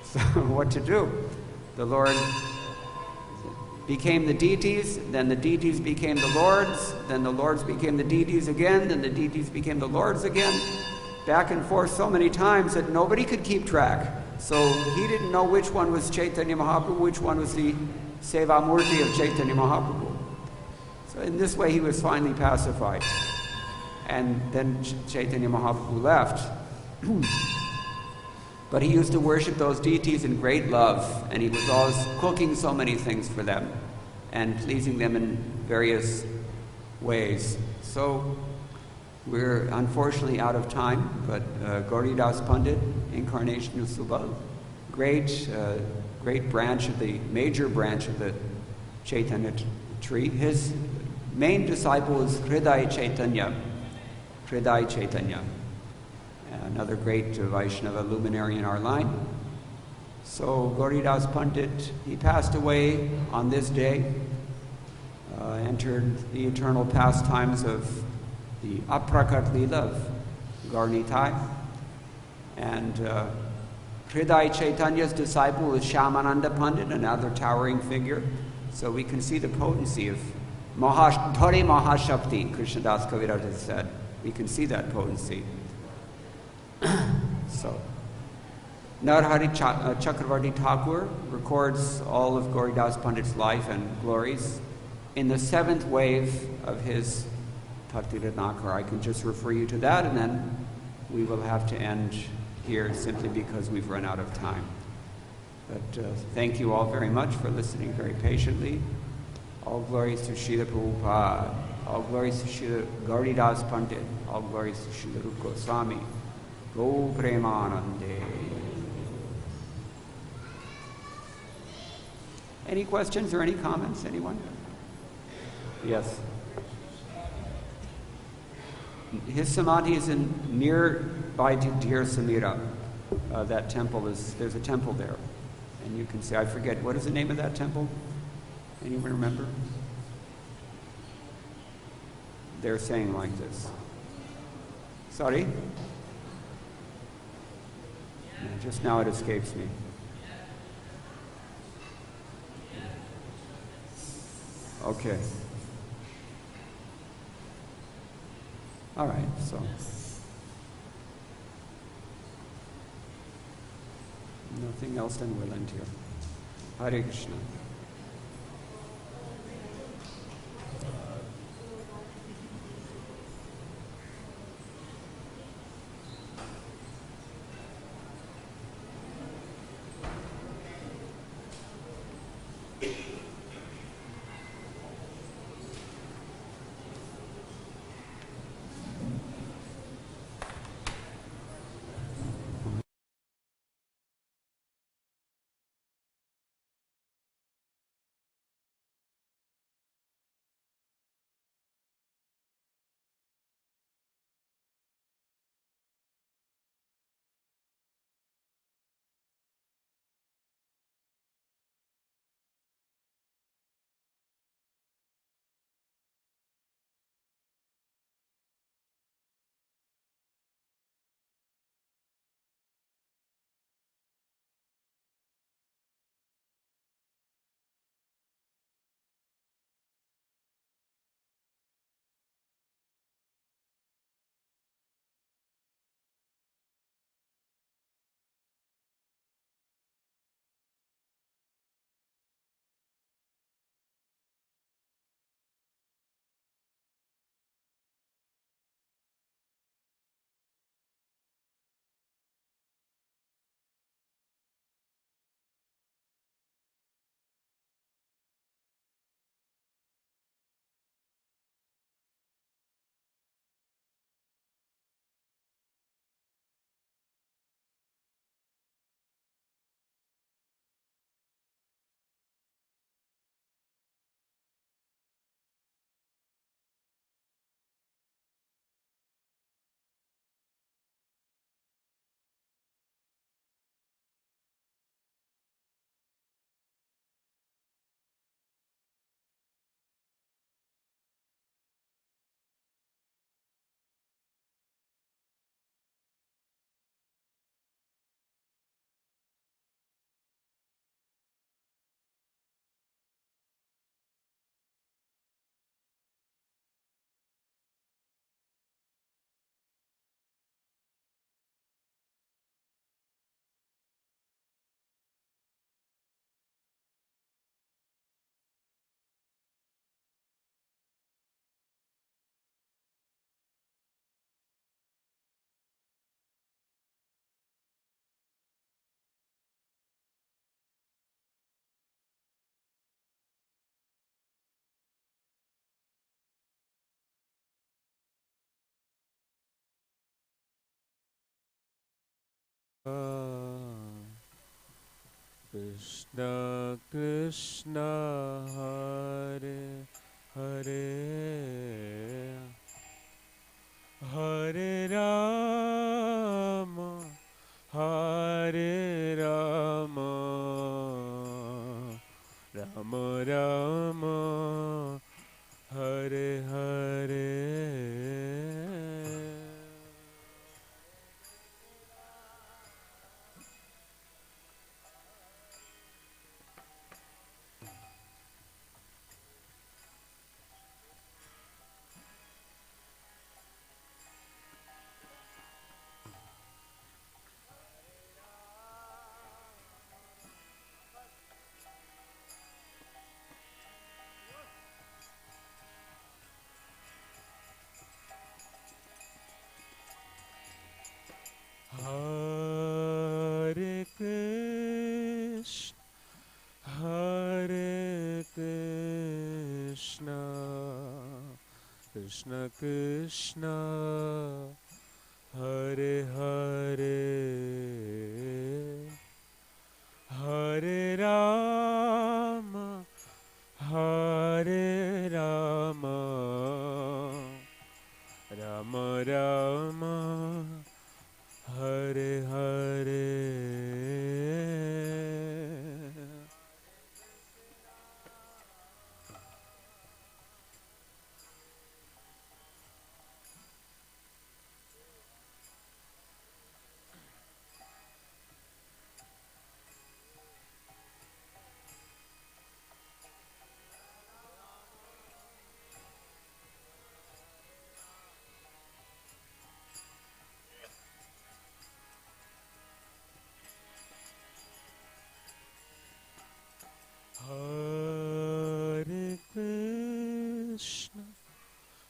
So what to do? The Lord became the deities, then the deities became the lords, then the lords became the deities again, then the deities became the lords again. Back and forth so many times that nobody could keep track. So he didn't know which one was Chaitanya Mahaprabhu, which one was the Sevamurti of Chaitanya Mahaprabhu. So in this way he was finally pacified. And then Chaitanya Mahaprabhu left. But he used to worship those deities in great love, and he was always cooking so many things for them and pleasing them in various ways. So we're unfortunately out of time, but Gauridas Pandit, incarnation of Subal, great branch of the, major branch of the Chaitanya tree. His main disciple is Hriday Chaitanya. Hriday Chaitanya, another great Vaishnava luminary in our line. So Gauridas Pandit, he passed away on this day, entered the eternal pastimes of the Aprakat Leela of Gaurnitai. And Hriday Chaitanya's disciple is Shyamananda Pandit, another towering figure. So we can see the potency of Dhari Mahashakti, Krishnadas Kaviraj has said. We can see that potency. So, Narhari Chakravarti Thakur records all of Gauridas Pandit's life and glories in the 7th wave of his Bhakti Ratnakara. I can just refer you to that, and then we will have to end here simply because we've run out of time. But thank you all very much for listening very patiently. All glories to Srila Prabhupada. All glories to Srila Gauridas Pandit. All glories to Srila Rupa Goswami. Go Premanande. Any questions or any comments? Anyone? Yes. His samadhi is nearby to Dhir Samira. That temple there's a temple there. And you can see, I forget, what is the name of that temple? Anyone remember? They're saying like this. Sorry? Just now it escapes me. Okay. All right, so. Nothing else, then we'll end here. Hare Krishna. Krishna Krishna Hare Hare Hare Rama Hare Rama Rama Rama Hare Hare Hare Krishna Krishna Krishna Hare Hare Hare Rama Hare Rama Rama Rama Hare Hare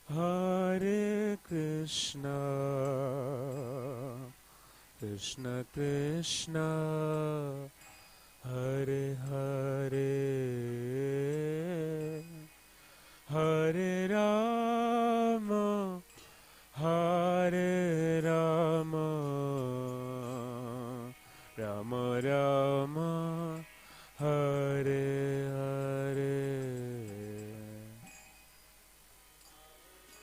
Hare Krishna Krishna Krishna Hare Hare Hare Rama Hare Rama Rama Rama Hare